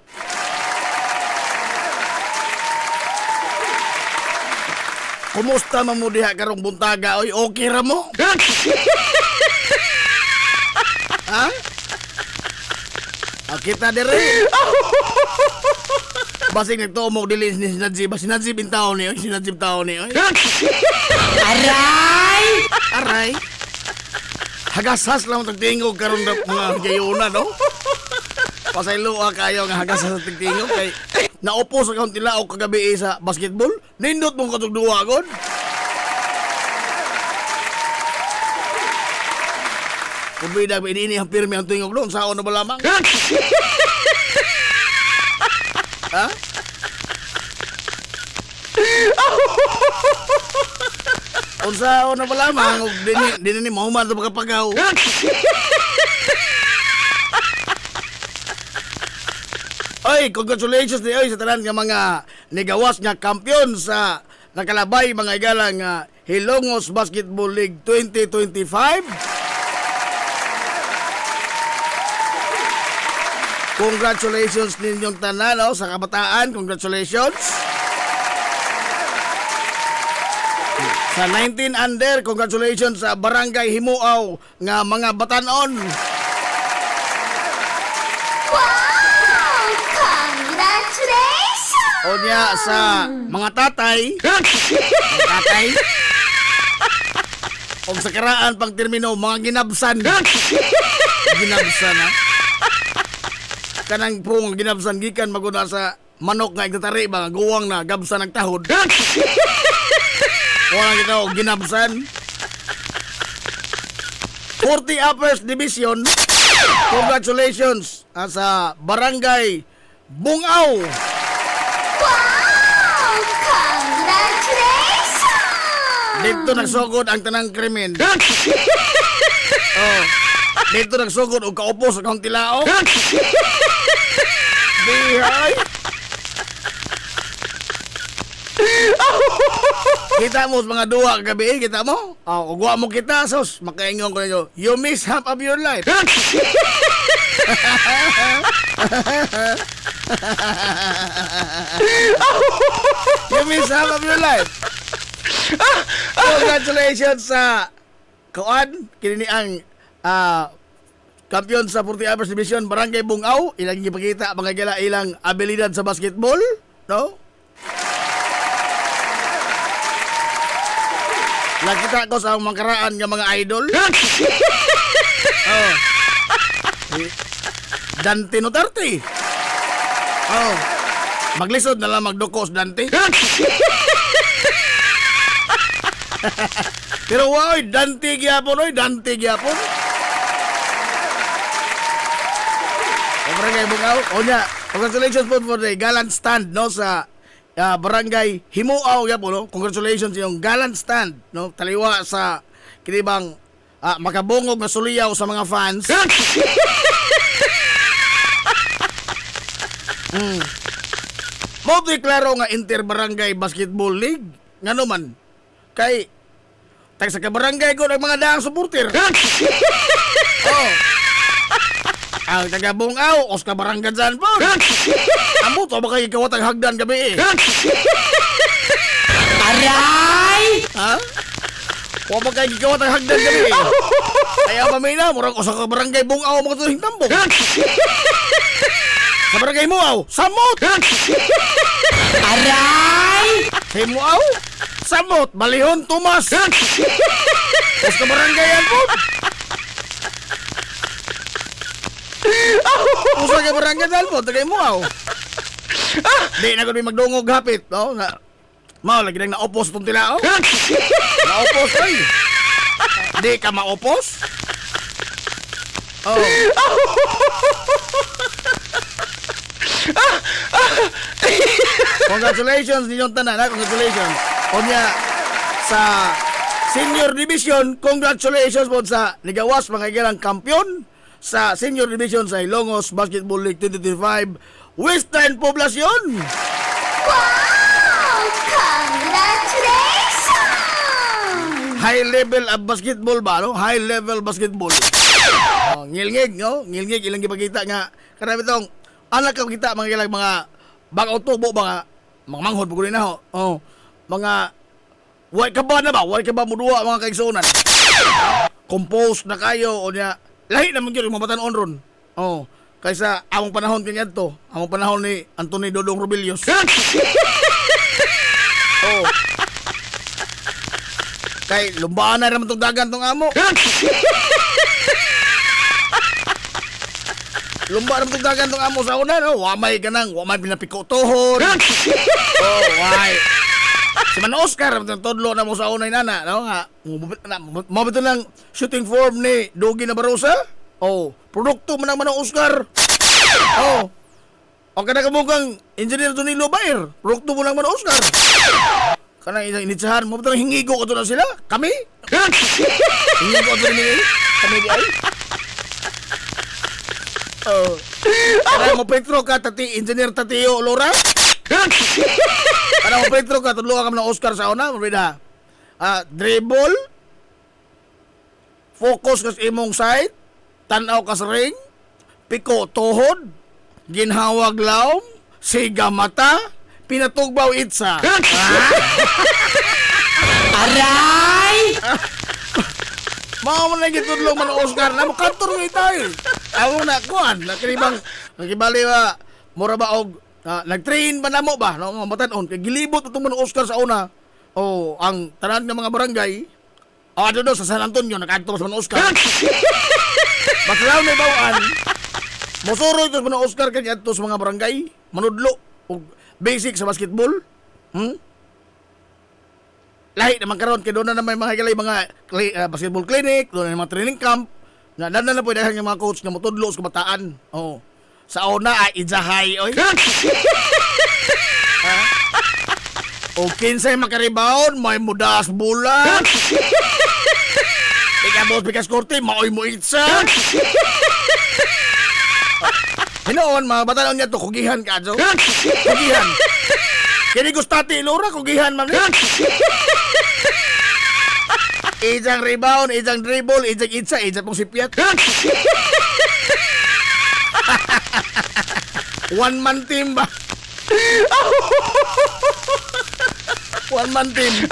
Kumusta man mo diha karong buntaga oy? Okay ra mo? Ha? Kita dire. Basig nagtuomog dili ni Sinadjib. Sinadjib in taon ni. Sinadjib taon ni. Aray! Hagasas lang tagtingog karon na mga gayuna, no? Pasayloa kayo nga hagasas sa tagtingog kay naupo sa kaunti laok kagabi sa basketball. Nindot mong katugduwa god. Kung bidag, ini ang pirmi ang tingog doon. Saan na ba lamang? Ha? Kung saan na ba lamang? Di na ni mahuman ito magkapagaw. Oy, congratulations ni sa tanan nga mga nigawas nga kampiyon sa nakalabay mga igala nga Hilongos Basketball League 2025. Congratulations ninyong tanan sa kabataan. Congratulations. Sa 19 under, congratulations sa Barangay Himuaw nga mga batanon. Wow! Congratulations! O niya sa mga tatay. O sa karaan pang termino, mga ginabsan. Ginabsan ha. Kanang pong ginabsan gikan maguna sa manok nga igtatari ba guwang na gabsan ng tahod. Wala kita og ginabsan. 40 Uppers Division. Congratulations sa Barangay Bungaw. Wow! Congratulations! Dito nagsugod ang tanang krimen. Oh. Dito nagsugod og kaupo sa kaunti laok. Bihay. Kita mo mga duwa kagabi, kita mo? Oh, ugwa mo kita, sos. Makaingon ko ninyo, you miss half of your life. You miss half of your life. Congratulations sa Kuan, kini ang kampiyon sa 40 Hours Division, Barangay Bungaw. Ilang gipakita mga gila ilang abilidad sa basketball, no? Nakita ko sa mga karaan ng mga idol. Oh. Dante Nutarte. Oh. Maglisod na lang magdukos Dante. Pero wow, Dante gyapon oy, Dante gyapon. Barangay Bungaw. Onya, congratulations po for the gallant stand no sa Barangay Himuaw gyapon no. Congratulations yung gallant stand no, taliwa sa kinibang makabungog na suliyaw sa mga fans. Mo klaro nga Inter-Barangay Basketball League. Ngano man? Kay tag sa kabarangay ko ng mga daang supporter. Oh. Ang taga Bungaw, Oscar Baranggan po. Amo to ba kayo kawatang hagdan gabi eh? Aray! Ha? O ba kayo kawatang hagdan gabi eh? Kaya pamina, murang usa ka barangay Bungaw mo ito hingtambok. Sa barangay Muaw, samot! Aray! Sa Muaw, samot, Balihon, Tumas. Oscar Baranggayan po. Usa ka barangay dal po, tagay mo aw. Di na ko ni magdungog hapit, no? Na mao lagi nang naopos tong tilao. Naopos ay. Di ka maopos? Oh. Congratulations ninyong tanan, ha? Congratulations. Onya sa Senior Division, congratulations po sa nigawas mga gilang kampiyon sa Senior Division sa Ilongos Basketball League 2025 Western Poblacion. Wow! Congratulations! High level of basketball ba, no? High level basketball. Oh, ngilngig, no? Ngilngig ilang gipakita nga karami tong anak ka kita mga gilang mga bagaw tubo mga manghod pugod na ho. Oh, mga way ka ba na ba? Way ka ba mudua mga kaigsunan? Compose na kayo o niya lahi naman yun, yung mabatan ron. Oh, kaysa among panahon kanya to. Among panahon ni Anthony Dodong Robilios. Oh. Kay lumbaan na naman itong dagan tong amo. Lumbaan naman itong dagan tong amo sa una, no? Wamay ka nang, wamay pinapiko tuhod. Oh, why? Si Man Oscar, todlo na mo sa unay nana, no? Mabito lang shooting form ni Dogi Nabarosa. Oh, produkto man ang Man Oscar. Oh. O kada ka mukhang engineer Donilo Bayer, produkto mo lang Man Oscar. Kanang isang initsahan, mabito lang hingigo ko to na sila. Kami? Hingigo ko to na kami di ay? Oh. Kada mo Petro ka, engineer Tatio Lora? Para mo Petro ka, tudlo ka ng Oscar sa una, mabida. Dribble, focus ka sa imong side, tanaw ka sa ring, piko tuhod, ginhawag laom, siga mata, pinatugbaw itsa. Aray! Mga mo na gitudlong man Oscar na, makantor nga tayo. Ako na, kuhan, nakinibang, nakibali ba, mura ba og, nag-train ba na mo ba? No, matanon kay gilibot itong mga Oscar sa una. Oh, ang tanan ng mga barangay. Ano do sa San Antonio nag-adto sa mga Oscar. Baklaw may bawaan. Mosuro ito sa mga Oscar kanya adto sa mga barangay, manudlo og basic sa basketball. Lahi naman karon kay doon na may mga galay mga basketball clinic, doon na mga training camp. Na danan na po dahil ng mga coach nga motudlo sa kabataan. Oh. Sa una ay ijahay, oy. O kinsay makarebound, may mudas bulan. Ikabos bikas korte, maoy mo itsa. Hinoon, mga batanon niya to, kugihan ka, Jo. Kugihan. Kini gustati, Laura, kugihan, man. Ijang rebound, ijang dribble, ijang itsa, ijang pong sipyat. One man team ba? One man team.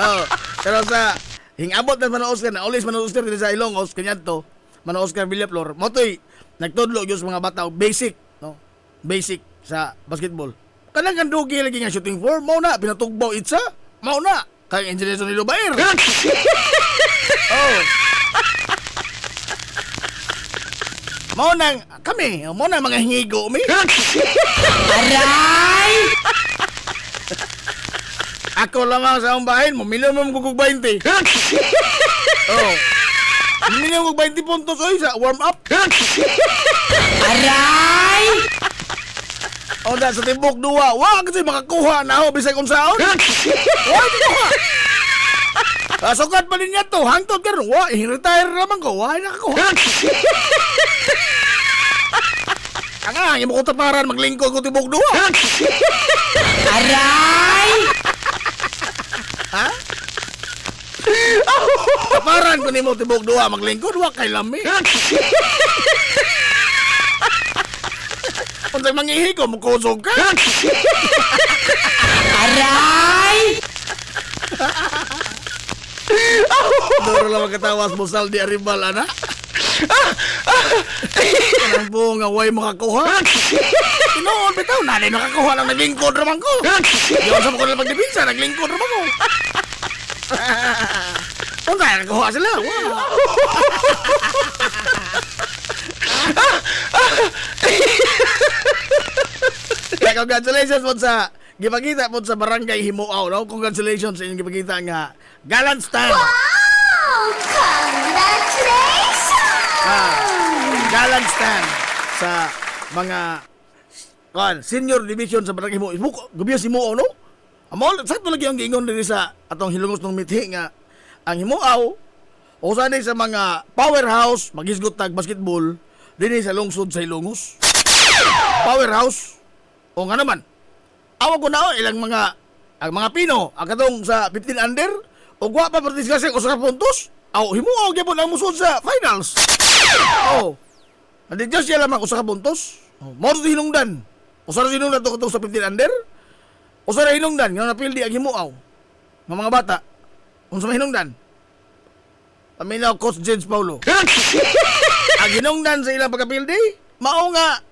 Oh, Pero sa hingabot na Manang Oscar, na ulis Manang Oscar dito sa Ilongos, kanyan to, Manang Oscar Villaflor, mo to'y nagtudlo yung mga bata, basic, no? Basic sa basketball. Kanang kandugi lagi nga shooting form, mau na, pinatugbaw itsa, mau na, kaya engineer ni Lubair. Oh. Mau nang, kami, mau na mga hingigo, mi. Aray! Ako lamang sa akong bahin mo, minimum kugug 20. Oh. Minimum kugug 20 puntos oy sa warm up. Aray! O da sa timbok duwa, wa kasi makakuha na ako bisag unsaon. Wa kuha. Sukat pa niya to, hangtod karon, wa i-retire naman ko, wa nakakuha. Ang imo ko taparan maglingkod ko timbok duwa. Aray! Ha? Taparan ko nimo tibok duha maglingkod wa kay lami. Unsay mangihi ko mukusog ka? Aray! Duro lang magkatawas mo saldi aribal ana. Kanang buong nga way makakuha. Tinoon bitaw nanay nakakuha lang naglingkod raman ko. Di sa ko na pagdipinsa naglingkod raman ko. Unsa nakakuha sila? Wow. Kaya congratulations po sa gipakita po sa Barangay Himuaw, no? Congratulations sa inyong gipakita nga Gallant Stand. Wow! Congratulations! Gallant Stand sa mga senior division sa Barangay Himuaw. Gabi si Himuaw, no? Amo, sakto lagi ang giingon diri sa atong hilungos ng mithi nga ang Himuaw o sanay sa mga powerhouse maghisgot tag basketball dinhi sa lungsod sa Ilongos. Powerhouse o nga naman awag ko na ilang ang mga Pino ang katong sa 15 under o gwa pa partis kasi usa ka puntos aw Himuaw gyapon ang musud sa finals. Oh. Andi just siya lamang usa ka puntos. Mo sa hinungdan. Usa ra hinungdan to katong sa 15 under. Usa ra hinungdan nga napildi ang Himuaw. Nga mga bata. Unsa may hinungdan? Paminaw Coach James Paulo. Ang hinungdan sa ilang pagkapildi, mao nga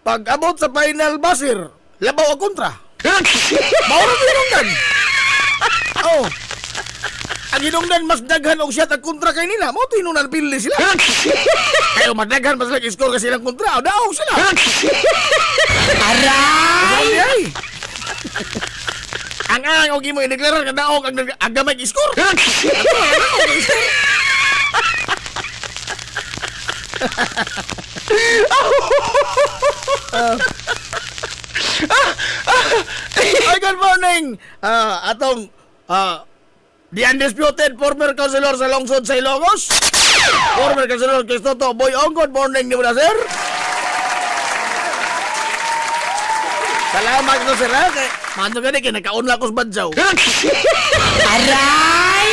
pag-abot sa final basir, labaw ang kontra. Mao ra hinungdan. Oh. Ang hinungdan mas daghan og shot ang kontra kay nila, mao to hinungdan pildi sila. Kayo madaghan mas lagi score kasi ilang kontra, daog sila. Aray! Ang og imo i-declare nga daog ang agamay score. Ay, good morning. Atong the undisputed former councilor sa lungsod sa Ilongos. Former councilor Cristoto Boy Ong, good morning ni muna, sir. Salamat ko, sir, ha? Mano ka kaya nagkaunla ko sa badyaw. Aray!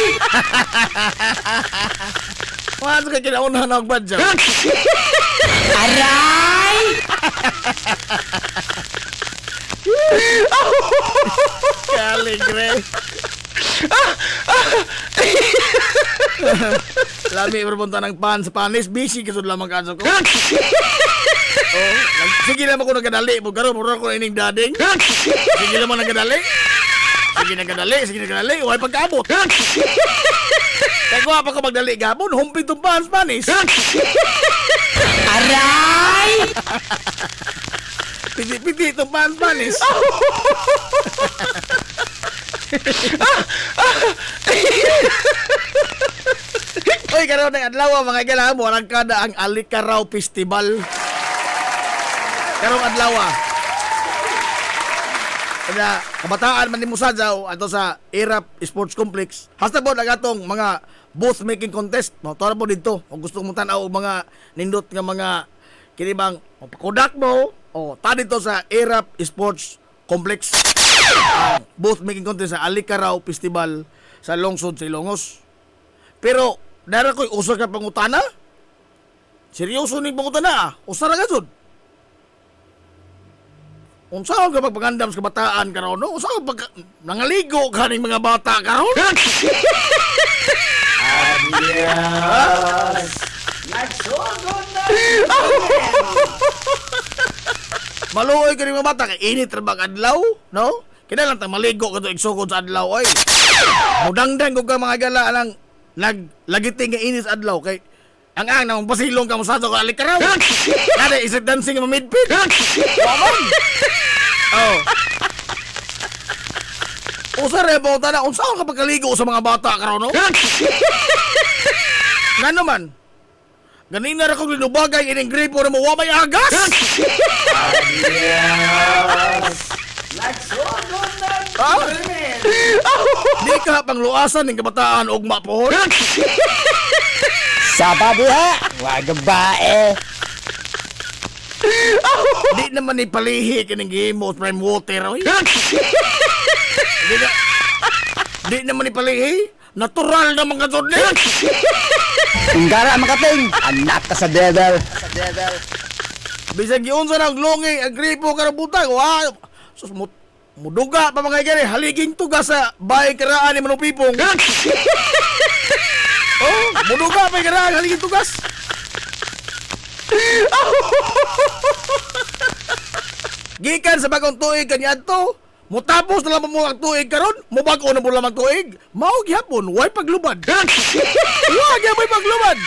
Mano ka kinaunla na ako badyaw. Aray! Galing, re. Lami, perpunta ng pan sa panis. Busy kasod lamang kanso ko. Oh, sige naman ko nagkadali. Bugaro, mura ko na ining dading. Sige naman nagkadali. Sige nagkadali. Huwag pagkaabot. Kaya ko pa ko magdali gabon. Humpin tumpahan Spanish. Aray! Piti tumpahan Spanish. Uy, karoon ng adlaw mga igala mo. Walang kada ang Alikaraw Festival. Karong adlaw kada kabataan man ni Musadjaw ato sa Irap Sports Complex. Hasta po nagatong mga booth making contest. No, tara po dito. Kung gusto mo tanaw mga nindot nga mga kinibang pakudak mo o ta dito sa Irap Sports Complex. Booth making contest sa Alikaraw Festival sa lungsod sa Ilongos. Pero dara ko'y usa ka pangutana. Seryoso ning pangutana. Usa ra gud. Unsa ka pagpangandam sa kabataan karon no? Unsa ka pag nangaligo ka ning mga bata karon? Maluoy ka ning mga bata kay init ra bang adlaw, no? Kinahanglan ta maligo ka to igsugod sa adlaw oy. Mudangdang ko ka mga gala nang naglagiting nga init sa adlaw kay ang nang pasilong ka mo sa ko alikaraw. Kada isip dancing mo midpit. Waman. Oh. Usa re mo tana unsa ka pagkaligo sa mga bata karon no? Ngano man? Ganina ra ko linubagay ining gripo na mo wa may agas. Di ka pangluasan ng kabataan og mapohon. Saba diha, wag bae. Di naman ni palihi kining gihimo prime water oy. Di naman ni palihi. Natural naman ka doon eh. Tunggara makating, anak ka sa devil. Bisag yun sa naglungi, ang gripo ka na butang. Wow. Sus, muduga pa mga gani, haliging tugas sa bahay karaan ni Manupipong. Oh, muduga pa yung karaan, haliging tugas. Gikan sa bagong tuig kanya to. Mutapos na lang mo ang tuig karon, mubago na mo lamang tuig. Mao gyapon, way paglubad. Wa gyapon paglubad.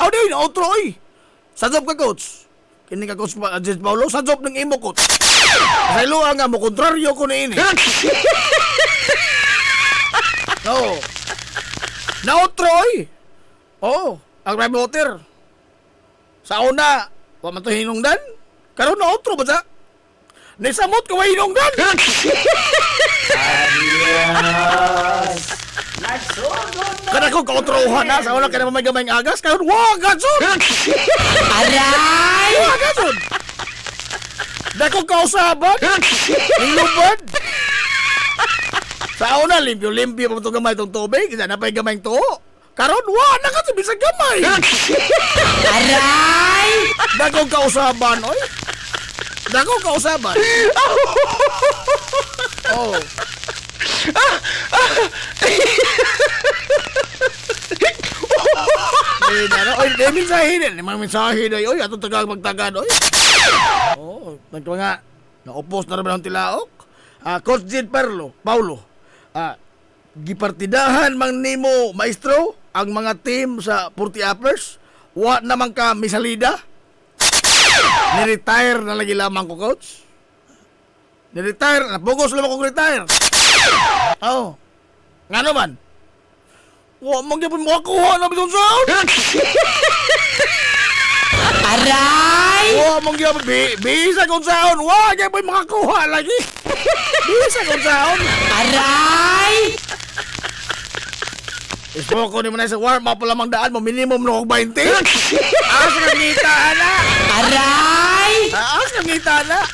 Aw din, outro oy. Sadop ka coach. Kini ka coach Jess Paulo, sadop ng imo coach. Sa iluwa nga mo kontraryo ko ni ini. No. Na outro oy. Oh, ang prime water. Sa una, wa man to hinungdan. Karon na outro ba sa? Nisamot ko ay hinungdan! Kada ko kautrohan na sa wala ka naman may gamayng agas, karon wag agsun! Aray! Wag agsun! Dako kausaban! Ilubad! Sa una, limpyo-limpyo pa ito gamay itong tubig, isa na pa'y gamayng to. Karon, wag na ka sa gamay! Aray! Dako kausaban, oy! Dako kausaban. Oh. Oy, may mensahe din. May mensahe din. Oy, atong tagang magtagad. Oy. Oh, nagto nga. Naupos na rin ang tilaok. Coach Jed Paulo. Gipartidahan mang nimo, maestro, ang mga team sa 40 uppers. Wa naman ka misalida. Ni-retire na lagi lamang ko, coach. Ni-retire, napugos lamang ko retire. Oh. Nga naman. Wa, magyapon mo akuha na bitong sound. Aray! Wa, magyapon, bisa kong sound. Wa, magyapon makakuha lagi. Bisa kong sound. Aray! Ispoko ni mo na sa warm-up lamang daan mo, minimum na 20. Aas ka ngita, ana. Aray! Aas ka ngita, ana.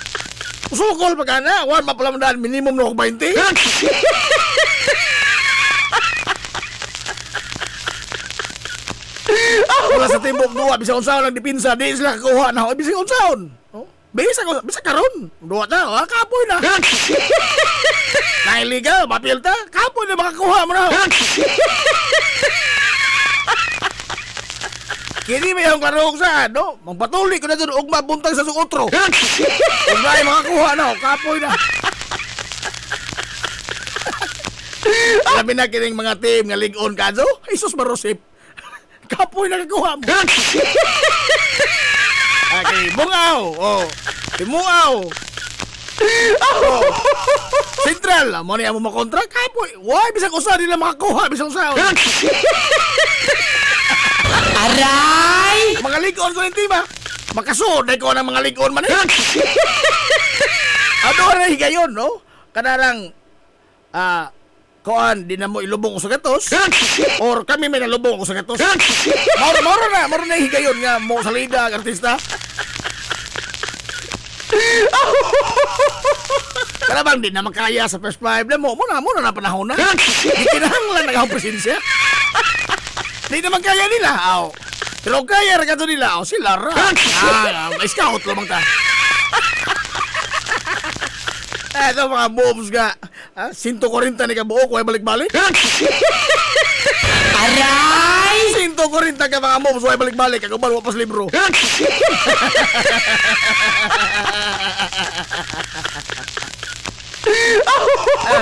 Usukol pa ka na, warm-up lamang daan, minimum na 20. Wala sa timbok duwa, bisa kong lang dipinsa, di sila kakuha na, bisa kong sound. Bisa karon. Duwa ta, kapoy na. Nailiga, mapil ta, kapoy na makakuha mo na. Kini may ang karong sa ano, magpatuloy ko na doon ug mabuntag sa sukotro. Ug may makakuha na, kapoy na. Labi na kining mga team nga lig-on kadto. Jesus marosip. Kapoy na kakuha mo. Okay, bungaw. Oh. Timuaw. Oh. Central, mo ni amo makontra kapoy. Why bisag usa nila makakuha bisag usa. Aray! Mga lig-on ko ng team ha. Makasud ko ng mga lig-on man. Ano na higayon, no? Kanarang kuan di na mo ilubong ko sa gatos or kami may nalubong ko sa gatos. Moro na higayon nga mo salida ang artista. Karabang di na makaya sa first five na mo na panahon na. Di kinahanglan nag-presensya. Di naman kaya nila, aw. Pero kaya rin ka nila, aw, sila ra. May scout lamang ta. Eto mga moves nga. 140 ni kabuok, way balik-balik. Aray! 140 ka mga moves, way balik-balik. Ako ba, wapas libro.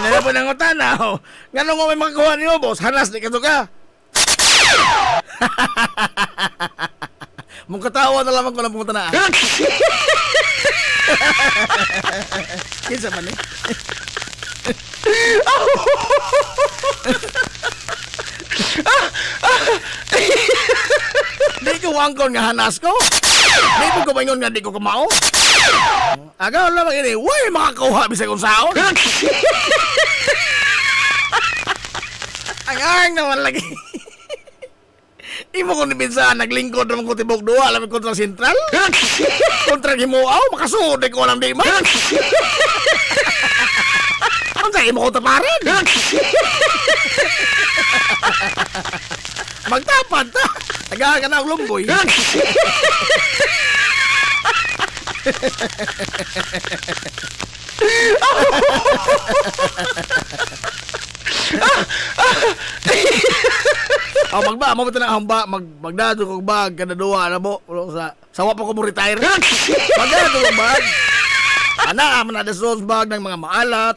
Nila po nang utanaw. Nga nung may makakuha niyo, boss, hanas ni kato ka. Mong katawa na lamang ko lang pumunta na. Kinsa man eh. Di ko wangkon nga hanas ko. Di ko kumaingon nga di ko kumao. Agaw lamang ini, way makakuha bisag kung saon. Ang naman lagi. Imo ko ni pinsan naglingkod naman ko tibok duwa alam kontra sentral. Kontra himuaw makasuod ko lang di man. Unsa imo ko taparan? Magtapad ta. Taga ka na og lumboy. Magba mo na hamba magdado kog bag kada duwa na mo sa wa pa ko mo retire. Magdado kog bag. Ana man ada sauce bag ng mga maalat.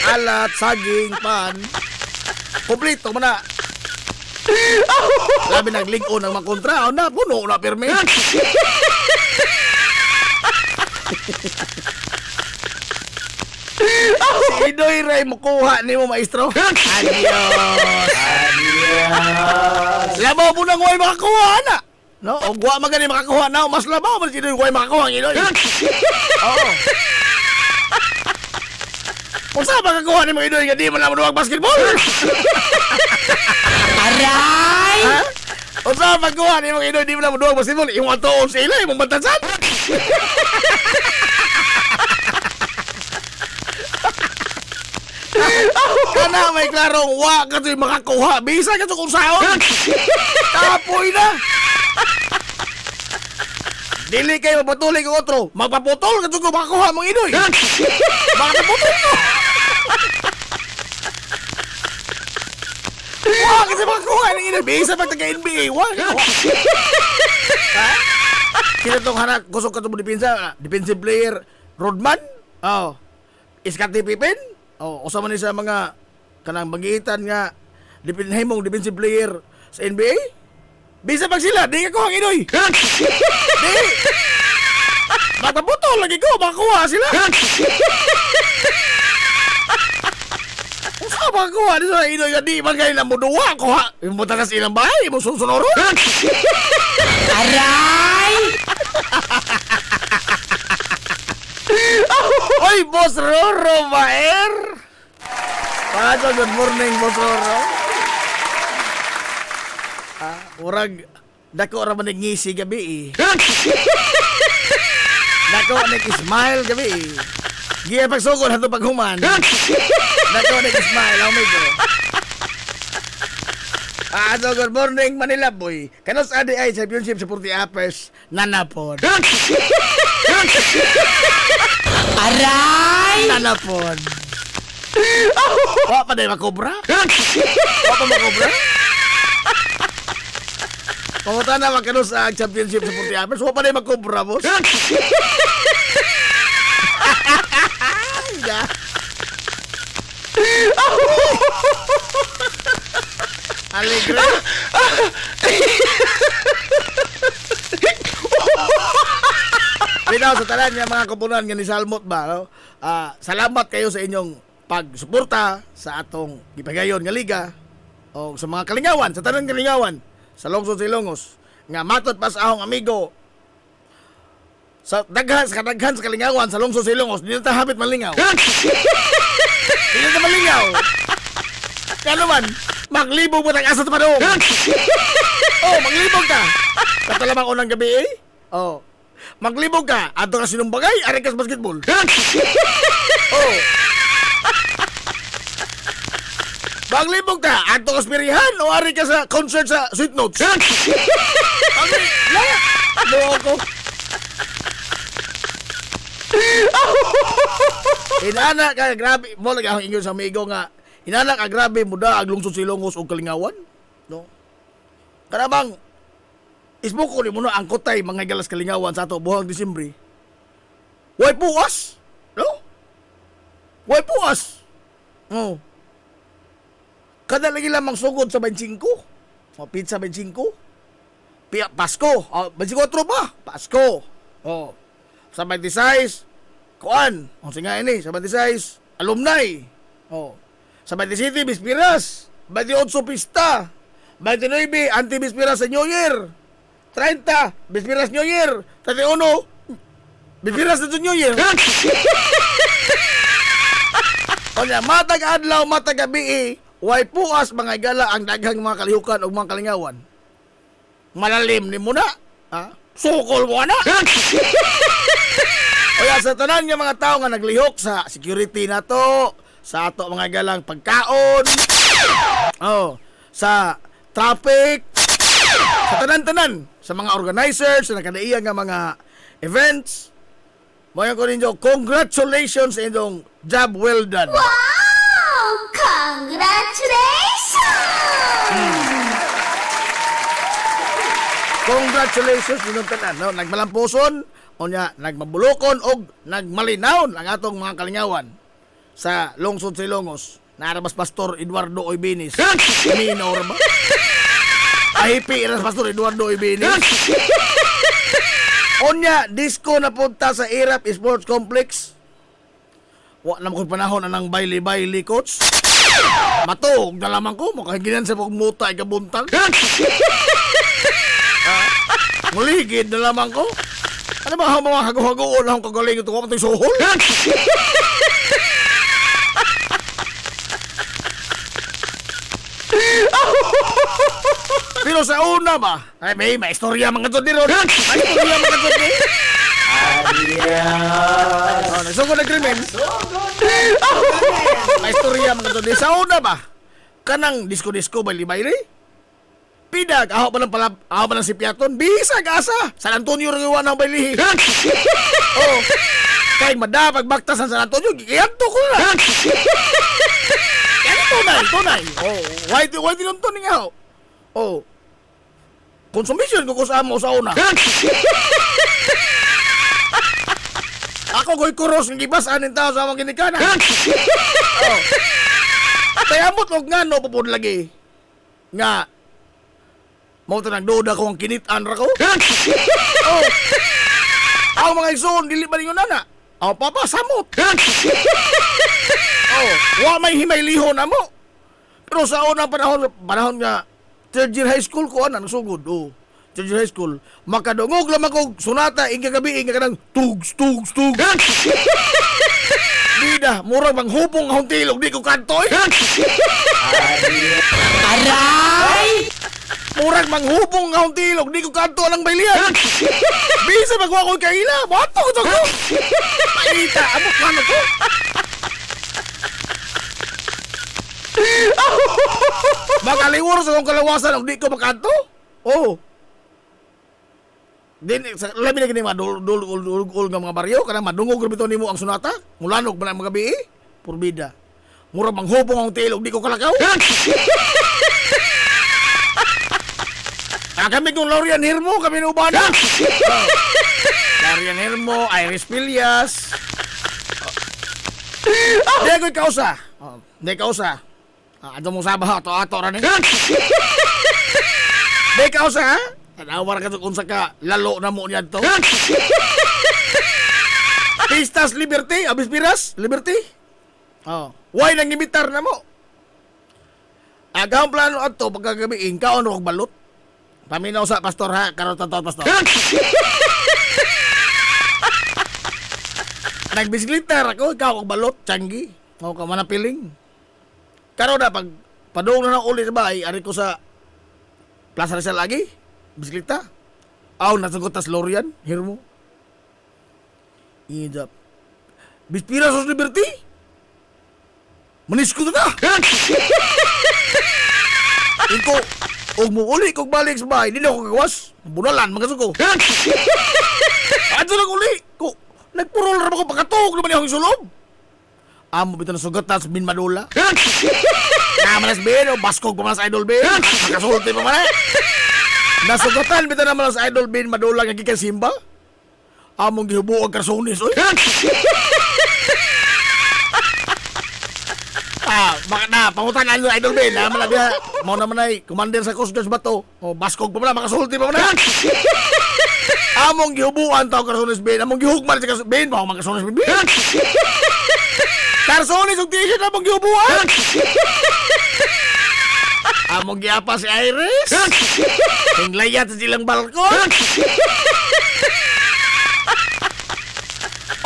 Alat, saging, pan. Kompleto man na. Labi naglingon ng mga kontra, na puno na pirmi. Si Idoy Ray makuha ni mo maestro. Adios. Labaw mo nang way makakuha na. No, og wa magani makakuha na, mas labaw man si Idoy way makakuha ng Idoy. Oo. Kung saan makakuha ni mga Idoy nga di man naman duwag basketball? Aray! Ha? Kung saan makakuha ni mga Idoy di man naman duwag basketball? Yung atoon sa ila, yung bantansan? Kana may klarong wa ka to'y makakuha. Bisa ka to kung saan. Tapoy na. Dili kayo mapatuloy ko otro. Magpaputol ka to kung makakuha mong Idoy. Makapaputol ko. Wa kasi makakuha ng Idoy. Bisa pa taga-NBA. Wa. Ha? Sino tong hanak kusok ka to mo dipinsa? Defensive player Rodman? Oh. Iskati Pippen? Oh, usa man ni sa mga kanang bagitan nga himong defensive player sa NBA. Bisa pag sila, di ka kuha Idoy. Di. Mataputol lagi ko, makakuha sila. Usa makakuha di sa Idoy nga di man kayo na muduwa kuha. Yung mutakas ilang bahay, mo susunoro. Aray! Oy, Boss Roro Baer! Paano, good morning, Boss Roro. Urag, dako raman ngisi gabi eh. Dako nag-smile gabi eh. Giya pagsugod hato paghuman. Dako nag-smile, amigo. So good morning, Manila boy. Kanos adi ay championship sa 40 uppers nanapod. Aray! Nanapod. Wa pa day makobra? Wa pa makobra? Pamunta na magkanos sa championship sa 40 uppers. Wa pa day makobra, boss. Alegre. Bitaw sa tanan nga mga kupunan nga ni Salmot ba, no? Salamat kayo sa inyong pagsuporta sa atong gipagayon nga liga o sa mga kalingawan, sa tanang kalingawan sa Lungsod sa Ilongos nga matot pa sa akong amigo sa daghan sa kalingawan sa Lungsod sa Ilongos, di na ta habit malingaw. Di na ta malingaw. Kano man, maglibog mo tag asa sa padong. Oh, maglibog ka. Katalamang unang gabi eh. Oh. Maglibog ka. Ato ka sinumbagay, ari ka sa basketball. Oh. Maglibog ka. Ato ka spirihan o ari ka sa concert sa Sweet Notes. Loko. Inana ka grabe mo lagi akong ingon sa amigo nga. Inana ka grabe mo da ag lungsod Silongos og Kalingawan. No. Karabang isbuk ko ni mo na ang kotay mga galas Kalingawan sa ato buhang Disyembre. Way puwas. No? Way puwas. Oh. Kada lagi lamang sugod sa 25. O pizza 25. Pasko. 24 ba? Pasko. Oh. Sa 26, kuan. O singa ini, sa 26, alumni. Oh. Sa 27, Bispiras. 28, Pista. 29, anti-Bispiras sa New Year. 30, Bispiras New Year. 31, Bispiras sa New Year. O niya, matag adlaw, matag gabi, way puas mga gala ang daghang mga kalihukan o mga kalingawan. Malalim ni mo na. Ha? Sukol mo na. Kaya sa tanan nga mga tao nga naglihok sa security na to, sa ato mga galang pagkaon, sa traffic, sa tanan-tanan, sa mga organizers, sa nakadaiya nga mga events, mga ko ninyo, congratulations sa inyong job well done. Wow! Congratulations! Congratulations ninyong tanan, no? Nagmalampuson, o niya, nagmabulokon, o nagmalinaw ang atong mga kalingawan sa lungsod Silongos. Narabas Pastor Eduardo Oibinis. Minor ba? Ahipi iras Pastor Eduardo Oibinis. Onya, disco na punta sa Irap Sports Complex. Wa na mo panahon anang baili-baili coach. Matog na lamang ko, makahiginan sa pagmuta ikabuntag. Muligid na lamang ko. Ano ba mga hago-hagoon akong kagaling ito ko matay suhol? Pero sa una ba? Ay, may istorya mga to ron. May istorya mga to din. Oh, nagsugod na krimen. May istorya mga to din. Sa una ba? Kanang disco-disco baili-baili? Pidag, aho pa lang si Piaton. Bisa gasa. San Antonio rin iwan ang bailihi. Oh, kay madapag baktas ang San Antonio. Giyanto ko na. Yan tunay. Oh, why tinunto ni nga ho? Oh, consumption ko sa amo sa una. Ako goy kuros ng gibas anin tao sa mga ginikana. Oh, kaya amot og nga no pupod lagi. Nga, mau to nagduda ko ang kinitan ra ko. Oh, ako mga ison, dili ba ninyo nana? Ako papasamot. Oh, wa may himay lihon na mo. Pero sa unang panahon nga, third year high school ko, nasugod. Oh, third year high school. Makadungog lamang ko, sunata, inga gabi, inga kanang tugs. Bida, murag bang hupong akong tilog, di ko kantoy. Aray! Murag manghubong nga akong tilog, di ko kanto lang baylihan. Bisa magwa ko'y kaila, bato ko ko. Paita, abot mano ko. Makaliwar sa akong kalawasan, di ko makanto. Oh. Din, labi na gini mga dul nga mga baryo, kanang madungog rin ito ni mo ang sunata, mulanog ba na mga gabi eh? Purbida. Murag manghubong akong tilog, di ko kalakaw. Kami kong Lorian Hirmo, kami na ubana. Lorian Hirmo, Iris Pilias. Di ako'y kausa. Di kausa. Ato mong sabaha, ato rin. Di kausa, ha? Tanawar ka kung sa ka, lalo na mo niyan to. Pistas Liberty, Abispiras, Liberty. Why nang imitar na mo? Agam plano ato, pagkagabiin, kaon rog balot. Paminaw sa pastor ha, karon tato pastor. Nagbisiklita ako, ikaw og balot, tiyanggi. Ako ka manapiling. Karon na pag padung na uli sa bahay, ari ko sa Plaza Rizal lagi, bisiklita. Aw nasagot tas Lorian, Hirmo. Idap. Bispira sos Liberty? Manis ko na. Iko, og mo uli kog balik sa bahay, di na ako kagawas. Bunalan, mga suko. Adso na uli. Ko, Nagpurol ra ko pagkatog naman yung sulod. Amo bitaw na sugatan sa Bin Madula. Namalas bin, o baskog pa man sa Idol Bin. Makasulti pa man eh. Nasugatan bitaw naman sa Idol Bin Madula nga gikan Simba. Among gihubuog karsonis, oy. Bakit na, pangutan ano Idol Bin. Naman na biya, mau naman ay, commander sa Coast Guard ba to? O baskog pa man, makasulti pa man. Among gihubuan tao karsonis Bin. Among gihugman sa karsonis Bin. Baka magkarsonis Bin. Karsonis yung t-shirt among gihubuan. Among giapa si Iris. Hinglayat sa silang balkon.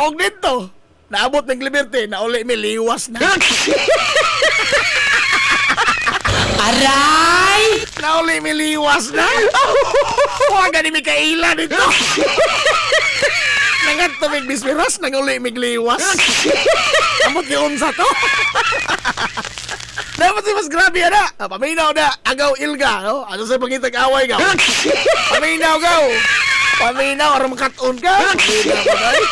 Og dito, naabot ng Liberty, na uli may liwas na. Aray! Na uli may liwas na. Huwag ni Mikaela dito. Nangat to may bismiras, nang uli may liwas. Amot yung unsa to. Dapat si mas grabe na. Paminaw na, agaw ilga. No? Ano sa pagkitag away gaw? Paminaw gaw. Paminaw, aram katon ka. Paminaw pa tayo.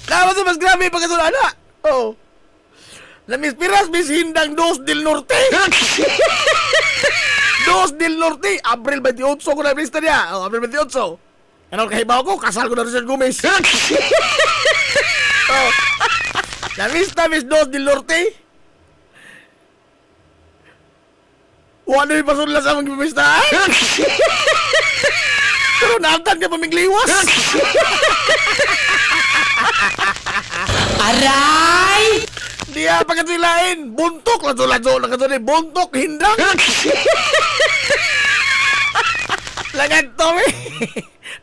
Dapat si mas grabe pagkatula na. Oh. Namispiras bis hindang 2 del Norte. 2 del Norte. Abril 28 ko na lista niya. Oh, Abril 28. Ano kahibaw ko? Kasal ko na Richard Gomez. Oh. Namista mis 2 del Norte. Wala yung pasunla sa mga pimistahan. Pero naamtan ka pamigliwas. Aray! Di pagkatilain. Buntok. Lazo-lazo. Nakatulay. Buntok. Hindang. Lagat to eh.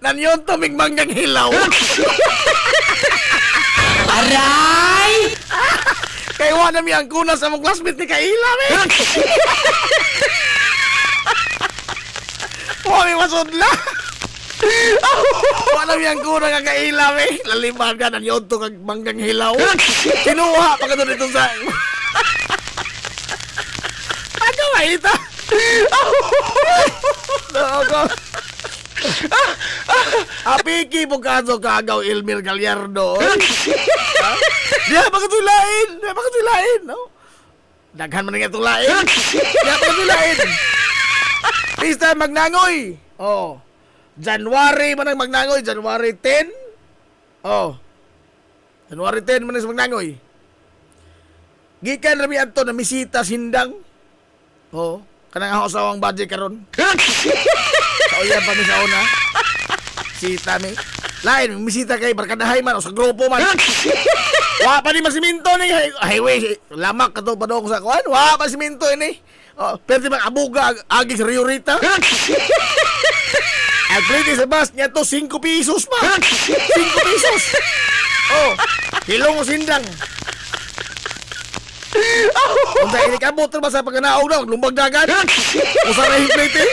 Nanyon to mingmanggang hilaw. Aray! Kaya wala mi ang kuna sa mong classmate ni Kaila eh. Wala mi masudla. Wala mi ang kuna nga Kaila eh. Laliman ka nanyon to kag manggang hilaw. Kinuha pa ka doon ito sa... Ano ba ito? Ako. Apiki po kaso kagaw Elmer Gallardo. Diya pagkatulain. Diya pagkatulain. No? Daghan man nga tulain. Diya pagkatulain. Pista Magnangoy. Oh. January man ang Magnangoy. January 10. Oh. January 10 man ang Magnangoy. Gikan rami ato na misita sindang. Oh. Kanang ako sawang budget karon. Kauyan pa mi sa una. Sita mi. Lain, misita kay barkadahay man o sa grupo man. Wa pa di masiminto ni highway. Lamak ka to pa daw ko sa kuan. Wa pa siminto ini. Oh, pero di ba abuga agi sa Rio Rita? Ang plate sa bus niya to 5 pesos pa. 5 pesos. Oh, hilong o sindang. Kung dahil ikabot ba sa pagkanaog na, maglumbag dagat. Usa na yung plate eh.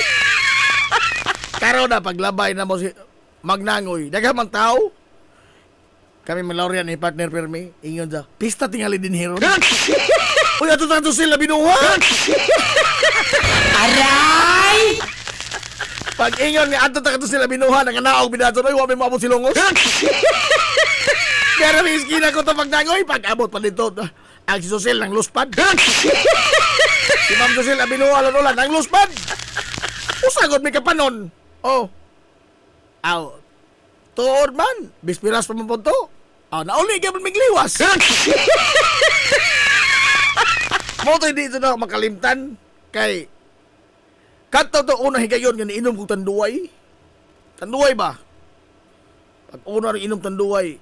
Karo na paglabay na mo si Magnangoy. Dagamang tao. Kami malaurian ni partner Permi. Ingon sa, pista tingali din hero. Uy, ato sila binuha. Aray! Pag ingon ni ato sila binuha, nanganaog binato na, huwag may maabot silongos. Pero may iskina ko ito Magnangoy. Pag abot pa dito, ang si Susel ng luspad. Si Ma'am Susel ang binuha lalola ng luspad. Usagot may kapanon. Oh. Aw. Tuod man. Bispiras pa man po to. Aw, nauli ka man migliwas. Mo to dito na makalimtan. Kay kanto to una higayon nga niinom kong tanduay. Tanduay ba? Pag una rin inom tanduay.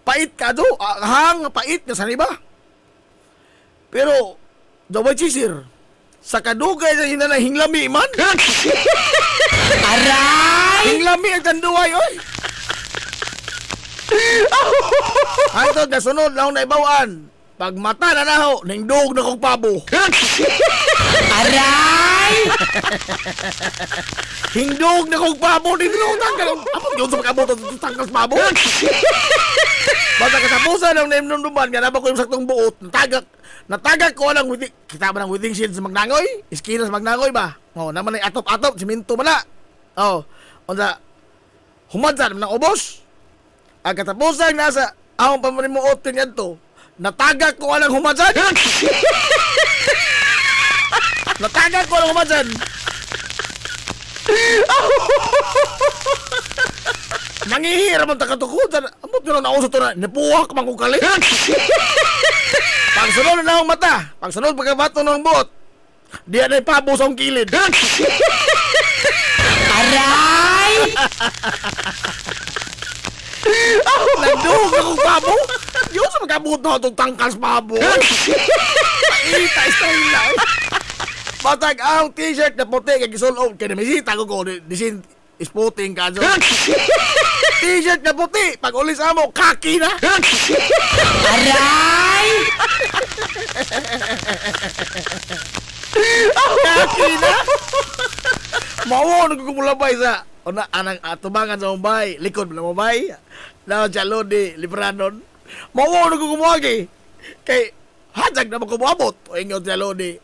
Pait ka do. Hang pait nga sani ba? Pero daway chisir. Sa kadugay na hinanay hinglami man. Aray! Hinglami ang tanduay, oy! Ay, ito, nasunod lang na ibawaan. Pag mata na naho, ningdog na kong pabo. Aray! Hingdog na kong pabo, ningdog na tanggal. Apot yun sa pag-abot at tanggal sa pabo. Basta katapusan ng naimnumduman, nga nabak ko yung saktong buot, natagak ko lang, kita ba ng withing shield sa Magnangoy? Iskina sa Magnangoy ba? Oh, naman ay atop-atop, siminto man na. Oh, Unsa? Humadsan man ang ubos. Ang katapusan nasa akong pamarimuot niyan to. Natagak ko alang humadsan. Natagak ko alang humadsan. Nangihira man takatukutan. Amot nyo na nauso to na. Nipuwak man kong kalit. Pagsunod na akong mata. Pagsunod pagkabato ng buot. Diyan ay pabo sa akong kilid. Aray! Nagdug akong pabo. Yun sa magkabuot na itong tangkas pabo. Paita, style lang. Matag ang t-shirt na puti kay gisulod. Kaya namisita ko ko. Disin spotting ka dyan. T-shirt na puti. Pag ulis mo, kaki na. Aray! Kaki na. Mawo, nagkukumulabay sa anang tubangan sa Mumbai. Likod na Mumbai. Na Chalon di Libranon. Mawo, nagkukumuagi. Kay hatag na magkumabot. O ingon Chalon di.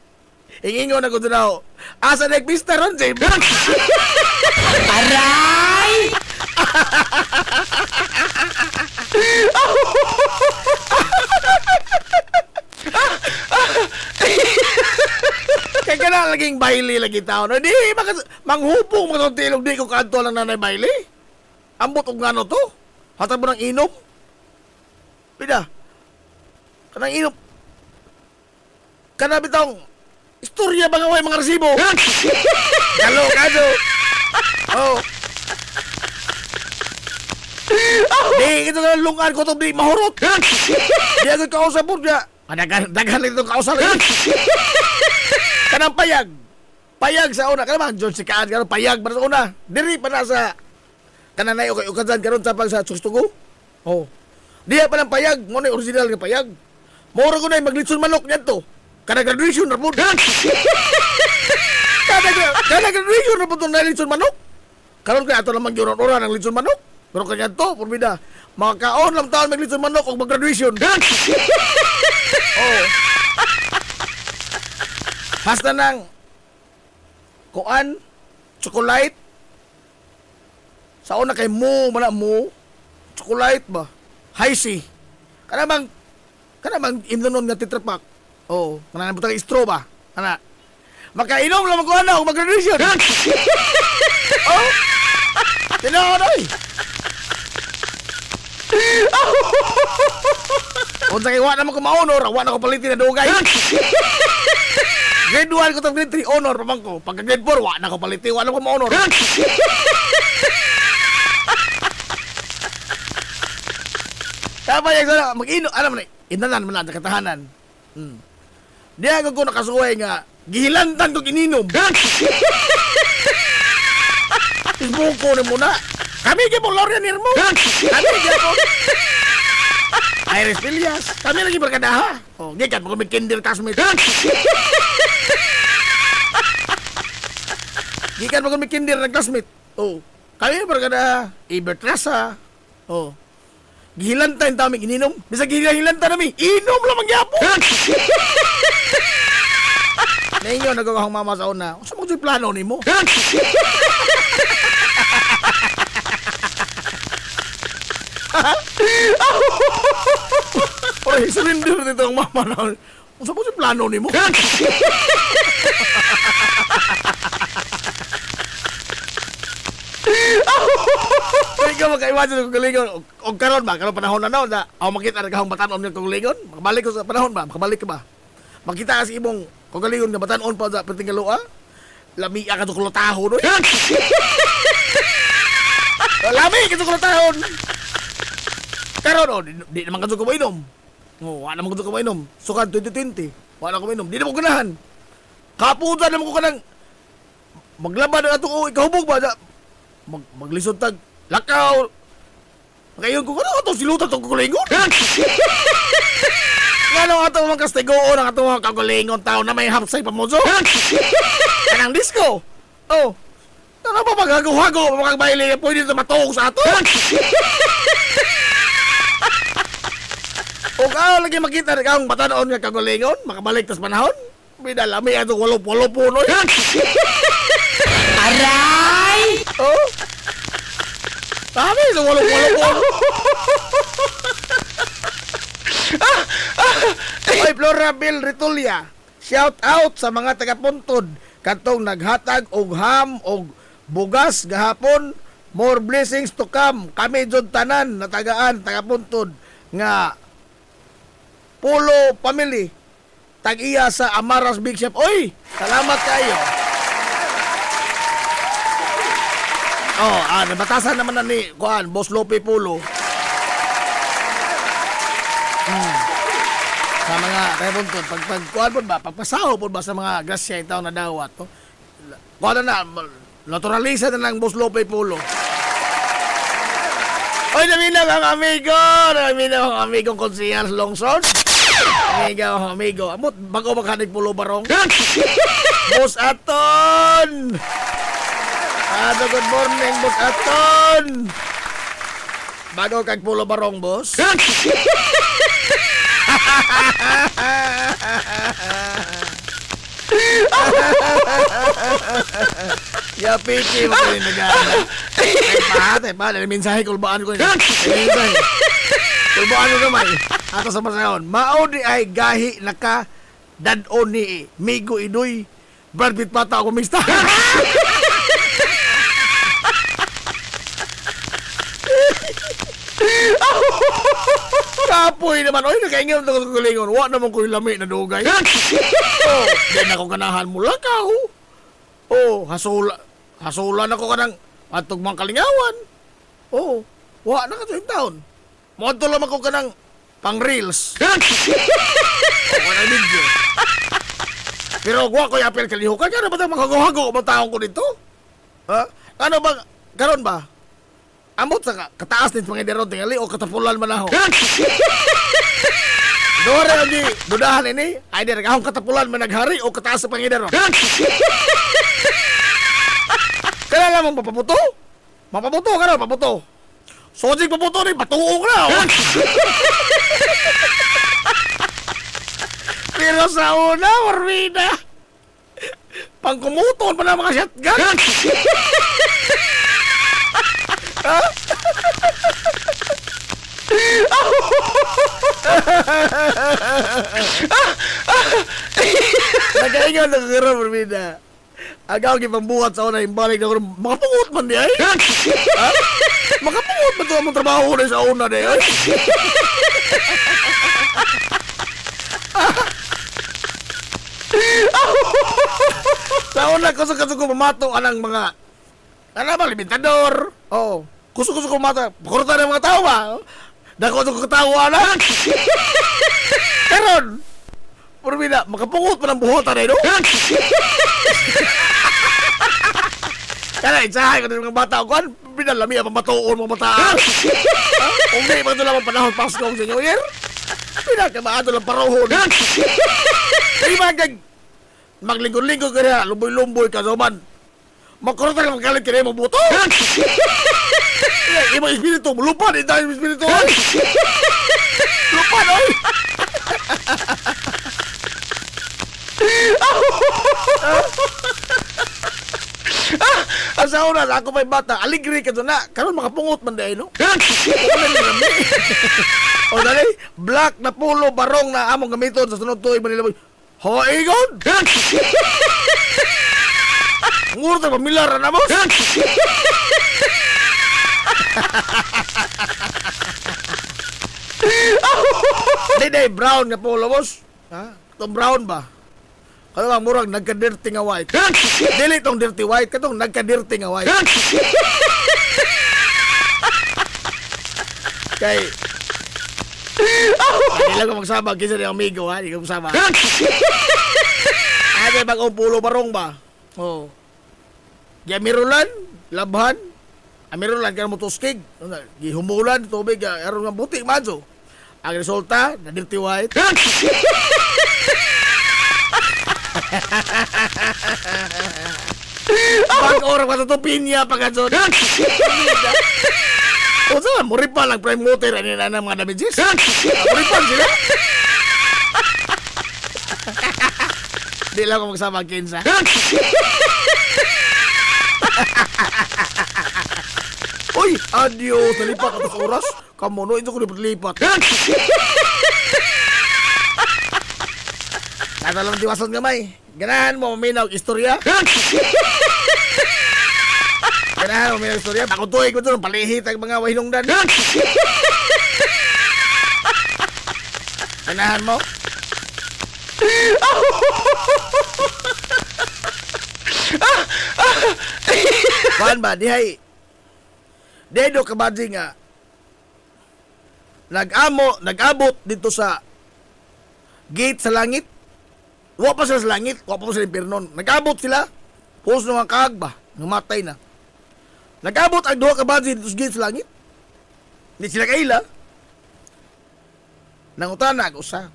Ingon ako doon ako. Asa nagpista ron, Jim? Aray! Kaya ka na laging baili lagi tao. No? Di, manghupong matuntilog di ko kanto lang nanay baili. Ambot og ngano to. Hatag mo ng inom. Pida. Kanang inom. Kana bitong istorya ba nga way mga resibo? Kalo, kado. Oh. Di, ito na lungan ko itong di mahurot. Di agad kausap po niya. Daghan itong kausap rin. Kanang payag. Payag sa una. Kanang John si Kaan. Kanang payag para sa una. Diri pa na sa kananay o ukazan karon sa pag sa sustugo. Oh. Diya pa ng payag. Mo na original nga payag. Moro ko na maglitson manok niyan to. Kanang graduation na po. Kanang graduation na po itong nalitson manok. Karon kaya ito namang yuron-ura ng litson manok. Pero kanya to, purbida. Mga kaon lang taon maglitson manok o mag-graduation. Oh. Hasta ng kuan, chocolate. Sa una kay mo, mana mo. Chocolate ba? High C. Kanamang imnonon nga tetrapak. Oh, kanang butang istro ba? Ana. Makainom lang ko ana og mag-graduation. Oh. Tinoy. Unsa kay wa na mo kumaonor, wa na ko palitin na dugay. Grade 1 ko to grade 3 honor pa man ko. Pagka grade 4 wa na ko palitin, wa na ko ma-honor. Tama yung sana, mag-ino, alam mo na, inanan mo na sa katahanan. Di ako ko nakasuway nga, gihilantan ko gininom. Isbuko na muna. Kami kay pong Lorian Nirmo. Kami kay po. Iris Villas. Kami lagi berkadaha. Oh, gikan mo kami kinder classmate. Gikan mo kami kinder na classmate. Oh, kami berkadaha. Ibertrasa. Oh. Gihilantan tami ininom. Bisa gihilantan nami. Inom lang mangyapo. Ninyo nagawang mama sa una. Sa mo plano nimo? Oy, surrender dito ang mama na. Sa mo plano nimo? Ikaw magkaiwasan kong galingon. O karon ba? Karon panahon na na. Ako makita na kahong batanon ng galingon. Makabalik ko sa panahon ba? Makabalik ka ba? Makita kasi ibong kung galingon nga batanon pa sa perting galua. Lami ka ito kulotahon. Lami ka ito kulotahon. Karon o, di naman ka ito kumainom. O, wala naman ka ito kumainom. Sukan 2020. Wala kumainom. Di naman ko ganahan. Kaputan naman ko ka ng maglaban na ito. O, ikahubog ba? Maglisod tag lakaw. Ngayon ko ano ito silutan itong kukulingon. Ngano nga ito mga kastigoon ang ito mga kakulingon tao na may hapsay pamuso. Kanang disco. Oh. Ano pa maghago-hago magkagbaili pwede ito matawag sa ato. O ka lagi makita na kang batanoon nga kakulingon makabalik tas panahon. Bidalami ito walo-walo puno. Aray! Oh. Kami sa walong-walong. Oy, Florabel Ritulia. Shout out sa mga taga-Puntod katong naghatag og ham og bugas gahapon. More blessings to come. Kami jud tanan na tagaan taga-Puntod nga Pulo family. Tag-iya sa Amaras Big Chef. Oy, salamat kayo. Nabatasan naman na ni Boss Lope Pulo. Sa mga taga-Puntod, kuan po ba, pagpasaho po ba sa mga grasya itaw na dawat, to? Kuan na, naturalisa na lang Boss Lope Pulo. Oy, naminaw ang amigo! Naminaw ang amigong konsihal Longsod. Amigo. Amot, bago makanig Pulo Barong. Boss Aton! Good morning, Boss Aton! Bago kag Pulo Barong, boss? Ya piki mo rin nagana. Ay pa, mensahe kulbaan ko. Mensahe. Kulbaan ko gamay. Ato sa masahon. Mao di ay gahi naka dadon ni Migo Idoy. Brad Pitt pata ako mista. Kapoy naman, oy, nakaingin ito sa kulingon. Wa naman ko yung lami na dugay. Oh, di na ko ganahan mo lakaw. Oh, hasulan ako ka ng atugmang kalingawan. Oh, wa na ka sa taon. Moto lang ako ka ng pang reels. O ka na video. Pero wa ko yapil kalihukan. Kaya ba ito makaguhago o taong ko dito? Ha? Ano ba, karon ba? Amot sa kataas din mga deron tingali o katapulan man ako. Dore ang di dudahan ini, ay di akong katapulan man naghari o kataas sa pangideron. Kaya lang mapaputo? Mapaputo ka na, mapaputo. Sojig paputo rin, patuong na. Pero sa una, Warmina, pangkumuton pa na mga shotgun. Nagaingan na kira, Warmina. Agaw gipambuhat sa una, imbalik na ko, makapungot man di ay. Ha? Makapungot man ito ang trabaho na sa una di ay. Sa una, kusok-kusok ko pamato anang mga ano ba, limitador. Oh, kusok-kusok ko pamato. Pakurutan ng mga tao ba? Dako ko katawa na. Karon, Warmina, makapungot pa ng buhotan na ito. Kaya itsahay ko ng mga bata ko, binalami ang pamatuon mga bata. Kung di ba ito lang ang panahon Pasko sa New Year, pinakamaado lang parohon. Kaya magag, maglinggo-linggo ka na, lumboy-lumboy ka naman. Magkurutan ka magalit ka na yung mabuto. Ibang espiritu, lupan, hindi tayo espiritu. Lupan, oy! Asa una, ako may bata, aligri ka doon na. Karon makapungot man dahil, no? O dali, black na pulo barong na among gamiton sa sunod tuig Manila Boy. Hoigon! Ngurta pamilara na, boss! Day, brown na pulo, boss. Ha? Itong brown ba? Kaya nga murag nagka-dirty nga white. Dili itong dirty white, katong nagka-dirty nga white. Kay... Hindi lang ko magsabag kisa ni amigo, ha? Hindi ko magsabag. Ay, bagong pulo barong ba? Oo. Gamirulan, labhan. Amirulan, kaya mo tuskig. Gihumulan, tubig, aron nga butik, madzo. Ang resulta, na dirty white. Pag-orang ka sa tupinya pagkazon. O saan, muripan lang prime motor ani na ng mga damages. Muripan sila. Di lang ako magsama kinsa. Uy, adios, nalipat atas oras. Kamu no, ito ko lipat-lipat. Kata lang diwason gamay. Ganahan mo maminaw istorya. Ganahan mo maminaw istorya. Pakutuig mo ito, palihit ang mga wahinungdan. Ganahan mo. Kuhan ba, dihay. Dedo kabadzi nga. Nag-abot dito sa gate sa langit. Wa pa sila sa langit, wa pa sila impiernon. Nag-abot sila. Pus nga kaag ba, namatay na. Nag-abot ang duha kabadzi dito sa gate sa langit. Hindi sila kaila. Nangutana ako sa.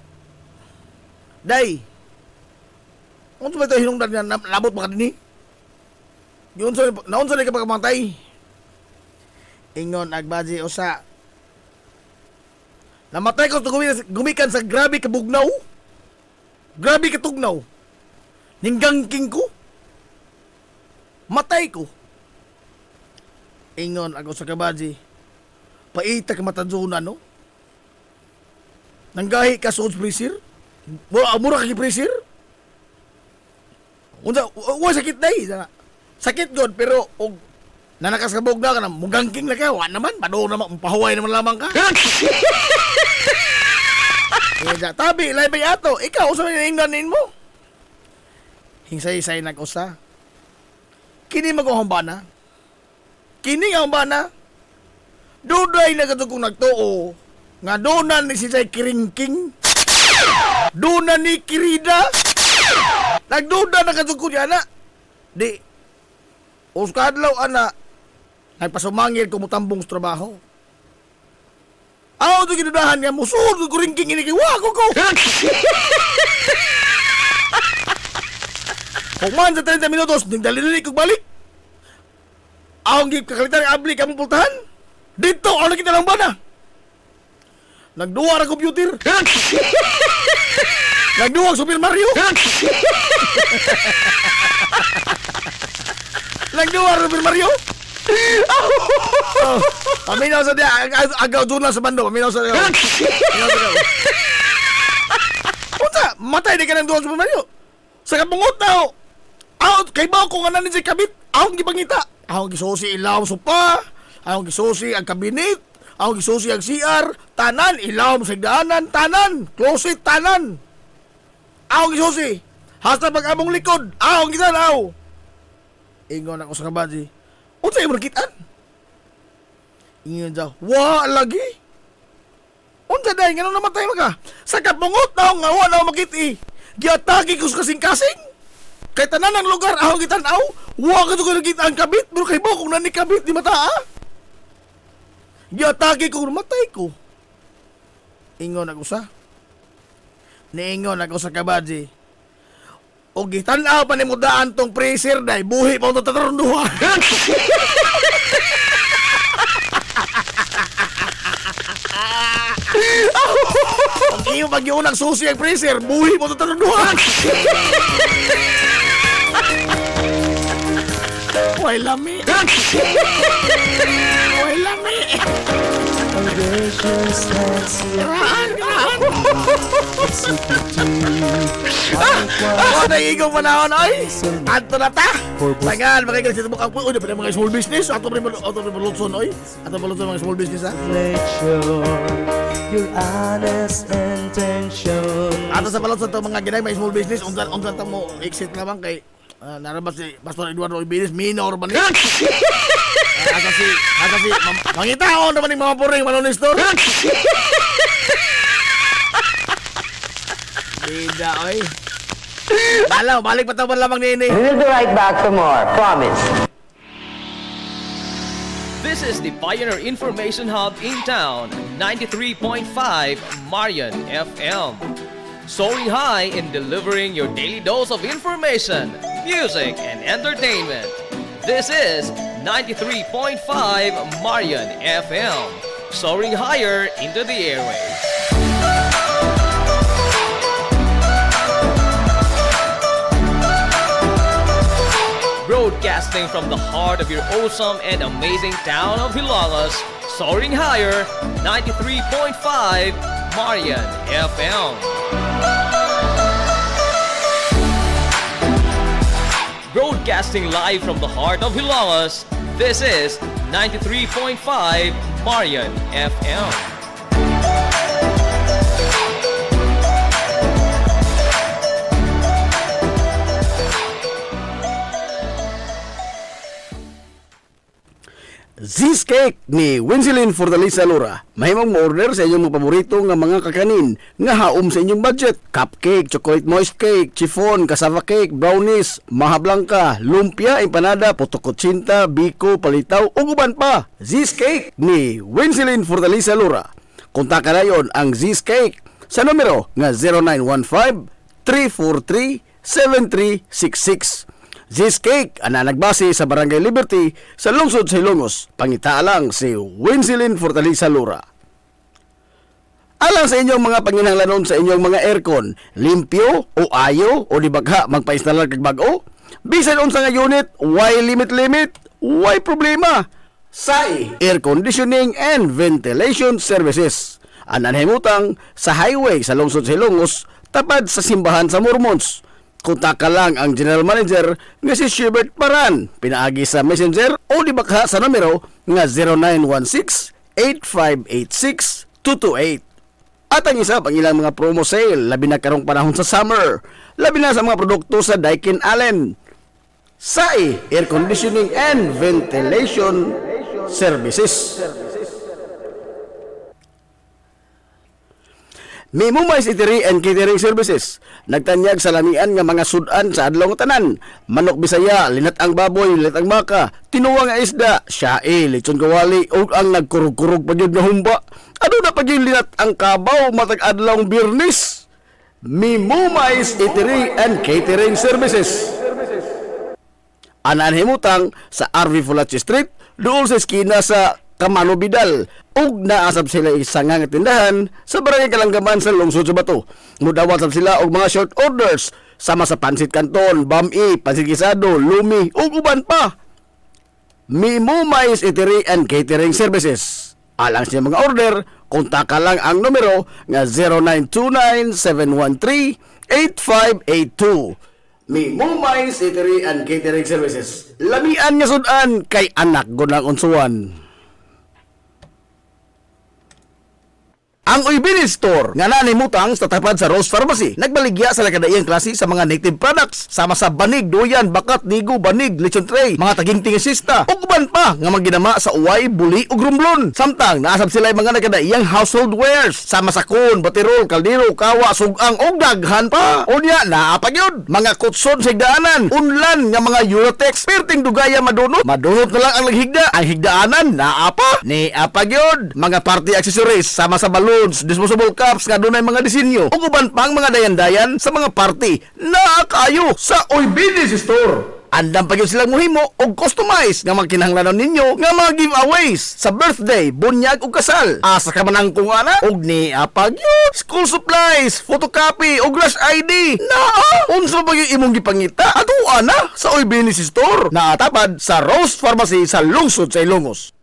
Day. Unsa ba ito hinungdan nga nabot ba kanini? Naunsa ni ka pagkamatay? Ingon agbadzi usa. Namatay ko gumikan sa grabe kabugnaw. Grabe katugnaw. Ninggangking ko. Matay ko. Ingon ako sa kabadzi. Paita ka matanzunan no? Nanggahi ka sa freezer? Mura ka freezer? Unsa sakit day. Sakit god pero og nanakas ka bugnaw ka na mugangking na ka. Wa naman, pado naman, pahuway naman lamang ka. Tabi, laibay ato. Ikaw, usa na ingnanin mo. Hingsay-say nag-usa. Kini mag-uhumbana. Kini nga humbana. Duday na kato kung nagtuo. Nga doon ni si Jay Kiringking. Doon ni Kirida. Nagduda na kato ko niya na. Di. Uskadlaw ana. Nagpasumangil ko mutambong sa trabaho. Ako ito ginudahan niya, musuod ko ringking ini kay wako ko. Kung man sa 30 minutos, nagdalili ko balik. Ako ang kakalitan ng abli kamong pultahan. Dito, ako nakita lang ba na? Nagduwa ang computer. Nagduwa ang Super Mario. Nagduwa ang Super Mario. Paminaw sa dia, agaw doon lang sa bando. Paminaw sa dia. Punta, matay di ka ng doon sa Mario. Sa kapungot na ako. Ako, kay ba ako nga nanin sa kabit. Ako ang gipangita. Ako ang gisusi ilaw sopa. Ako ang gisusi ang kabinet. Ako ang gisusi ang CR. Tanan, ilaw sa daanan. Tanan, closet, tanan. Ako ang gisusi. Hasta pag-among likod. Ako ang gitanaw. Ingon ako sa kabadzi. Unsa yung markitan? Ingon daw, wa lagi. Unsa dahil nga nang namatay maka? Sa kapungot na nga wa na makiti. Giatagi ko sa kasing-kasing. Kay tanan ang lugar ahong gitanaw, wa ka ko nakita ang kabit, pero kay bo kung nani kabit di mata. Giatagi ko matay ko. Ingon ako sa. Niingon ako sa kabadzi. O gitanaw pa ni mo daan tong freezer day, buhi pa ito tatarunduhan. Ang iyo pag-iyon ang susi ang freezer, buhi pa ito tatarunduhan. Way lami. Way lami. Ano yung igong panahon ay? Ato na ta? Tangan, makikinig sa tabok ang po. Uy, mga small business. Ato rin malutson, oy. Ato malutson mga small business, ha? Your honest intention. Ato sa palutson to mga ginay, mga small business. Unsan ta mo exit lamang kay narabas si Pastor Eduardo Ibilis. Minor ba niya? Asa si mangitaon naman yung mga puring manonistor. Bida, oy. Balaw, balik pa taon lamang nini. We'll be right back for more. Promise. This is the Pioneer Information Hub in town, 93.5 Marian FM. Soaring high in delivering your daily dose of information, music, and entertainment. This is 93.5 Marian FM. Soaring higher into the airwaves. Broadcasting from the heart of your awesome and amazing town of Hilagas, soaring higher, 93.5 Marian FM. Broadcasting live from the heart of Hilagas, this is 93.5 Marian FM. Z's Cake ni Winsilin Fortaleza Lura. Mahimong mo-order sa inyong mga paborito nga mga kakanin nga haom sa inyong budget. Cupcake, chocolate moist cake, chiffon, cassava cake, brownies, maha blanca, lumpia, empanada, potokotsinta, biko, palitaw, ug uban pa. Z's Cake ni Winsilin Fortaleza Lura. Kontakan na yon ang Z's Cake sa numero nga 0915-343-7366. Z's Cake ana nagbase sa Barangay Liberty sa lungsod sa Ilongos. Pangita lang si Winsilin Fortaleza Lura. Alang sa inyong mga panginahanglanon sa inyong mga aircon, limpyo o ayo o di bagha magpa-installer kag bag-o? Bisan unsa nga unit, why limit, why problema? SAI Air Conditioning and Ventilation Services. Ananhimutang sa highway sa lungsod sa Ilongos, tapad sa simbahan sa Mormons. Kontak lang ang General Manager nga si Shubert Paran. Pinaagi sa Messenger o di bakha sa numero nga 0916-8586-228. At ang isa pang ilang mga promo sale, labi na karong panahon sa summer, labi na sa mga produkto sa Daikin Allen. SAI Air Conditioning and Ventilation Services. Mimumay Eatery and Catering Services. Nagtanyag sa lamian nga mga sudan sa adlaw nga tanan. Manok Bisaya, linat ang baboy, linat ang baka, tinuwa nga isda, siyae, lechon kawali, ug ang nagkurug-kurug pa jud nga humba. Ano na pa jud linat ang kabaw matag adlaw Biyernes? Mimumay Eatery and Catering Services. Ananhimutang sa RV Fulachi Street, doon sa eskina sa Kamano Bidal, ug naasab sila isang nga tindahan sa Barangay Kalanggaman sa lungsod sa Bato. Mudawat sab sila og mga short orders sama sa pansit canton, bami, pansit gisado, lumi ug uban pa. Mimumay Eatery and Catering Services. Alang sa mga order, kontak lang ang numero nga 0929-713-8582. Mimumay Eatery and Catering Services. Lamian nga sudan kay anak gunang unsuan. Ang Uybini Store nga nanimutang sa tapat sa Rose Pharmacy nagbaligya sa lakadaiyang klase sa mga native products sama sa banig, duyan, bakat, digo, banig, lechon tray, mga taging sista ug uban pa nga magginama sa uway, buli ug rumblon. Samtang naasab sila mga nakadaiyang household wares sama sa kun, batirol, kaldero, kawa, sugang ug daghan pa. Unya naa pa gyud mga kutson sa higdaanan, unlan nga mga Eurotex perting dugaya madunot na lang ang laghigda. Ang higdaanan naa pa ni apa gyud mga party accessories sama sa balon, disposable cups nga dunay mga disenyo ug uban pang mga dayan-dayan sa mga party na kayo sa Uybini Store. Andam pa gyud silang mohimo og customize nga magkinahanglanon ninyo nga mga giveaways sa birthday, bunyag ug kasal. Asa ka man ang kung ana og ni apa gyud school supplies, photocopy ug rush ID. Naa unsa ba gyud imong gipangita? Ato ana sa Uybini Store. Naatapad sa Rose Pharmacy sa lungsod sa Ilongos.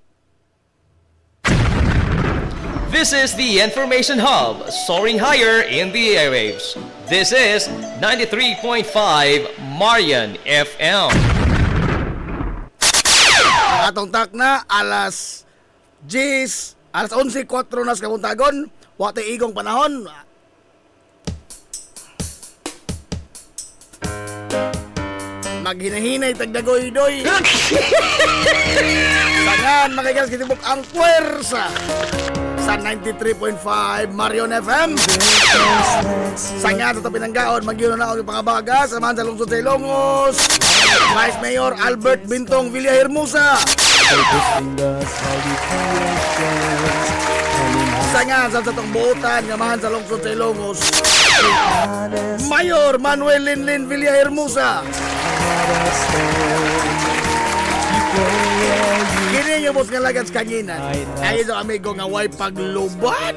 This is the Information Hub, soaring higher in the airwaves. This is 93.5 Marian FM. Atong tak na alas 11:04 na sa kabuntagon. Wate igong panahon. Maghinahinay tagdagoy-doy. Sangan makikas kitibok ang puwersa sa 93.5 Marion FM. Sangan sa pinanggaon, magyuno na ako ng pangabaga, samahan sa lungsod sa Ilongos. Vice Mayor Albert Bintong Villahermosa. Sangan sa tatong buutan, ngamahan sa lungsod sa Ilongos. Mayor Manuel Linlin Villahermosa. Kini yung bus nga lagat sa kanginan. Ayon sa amigo nga way paglubat.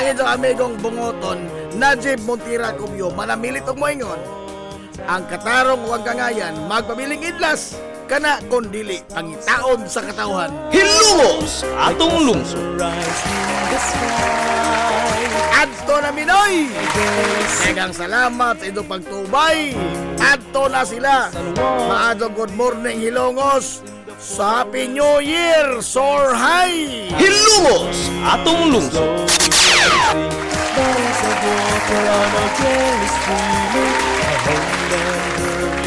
Ayon sa amigong bungoton, Najib Montira Cubio, manamilit og moingon. Ang katarong huwag kangayan, magpabiling idlas, kana kundili pangitaon sa katawhan. Hilumos atong lungsod. Adto na Minoy! Daghang salamat sa inyong pagtubay. Adto na sila. Maadong good morning Hilongos. Sa Happy New Year, Soar High! Hilumos atong lungsod. Bodies of water on a jelly streaming, a homeland burning.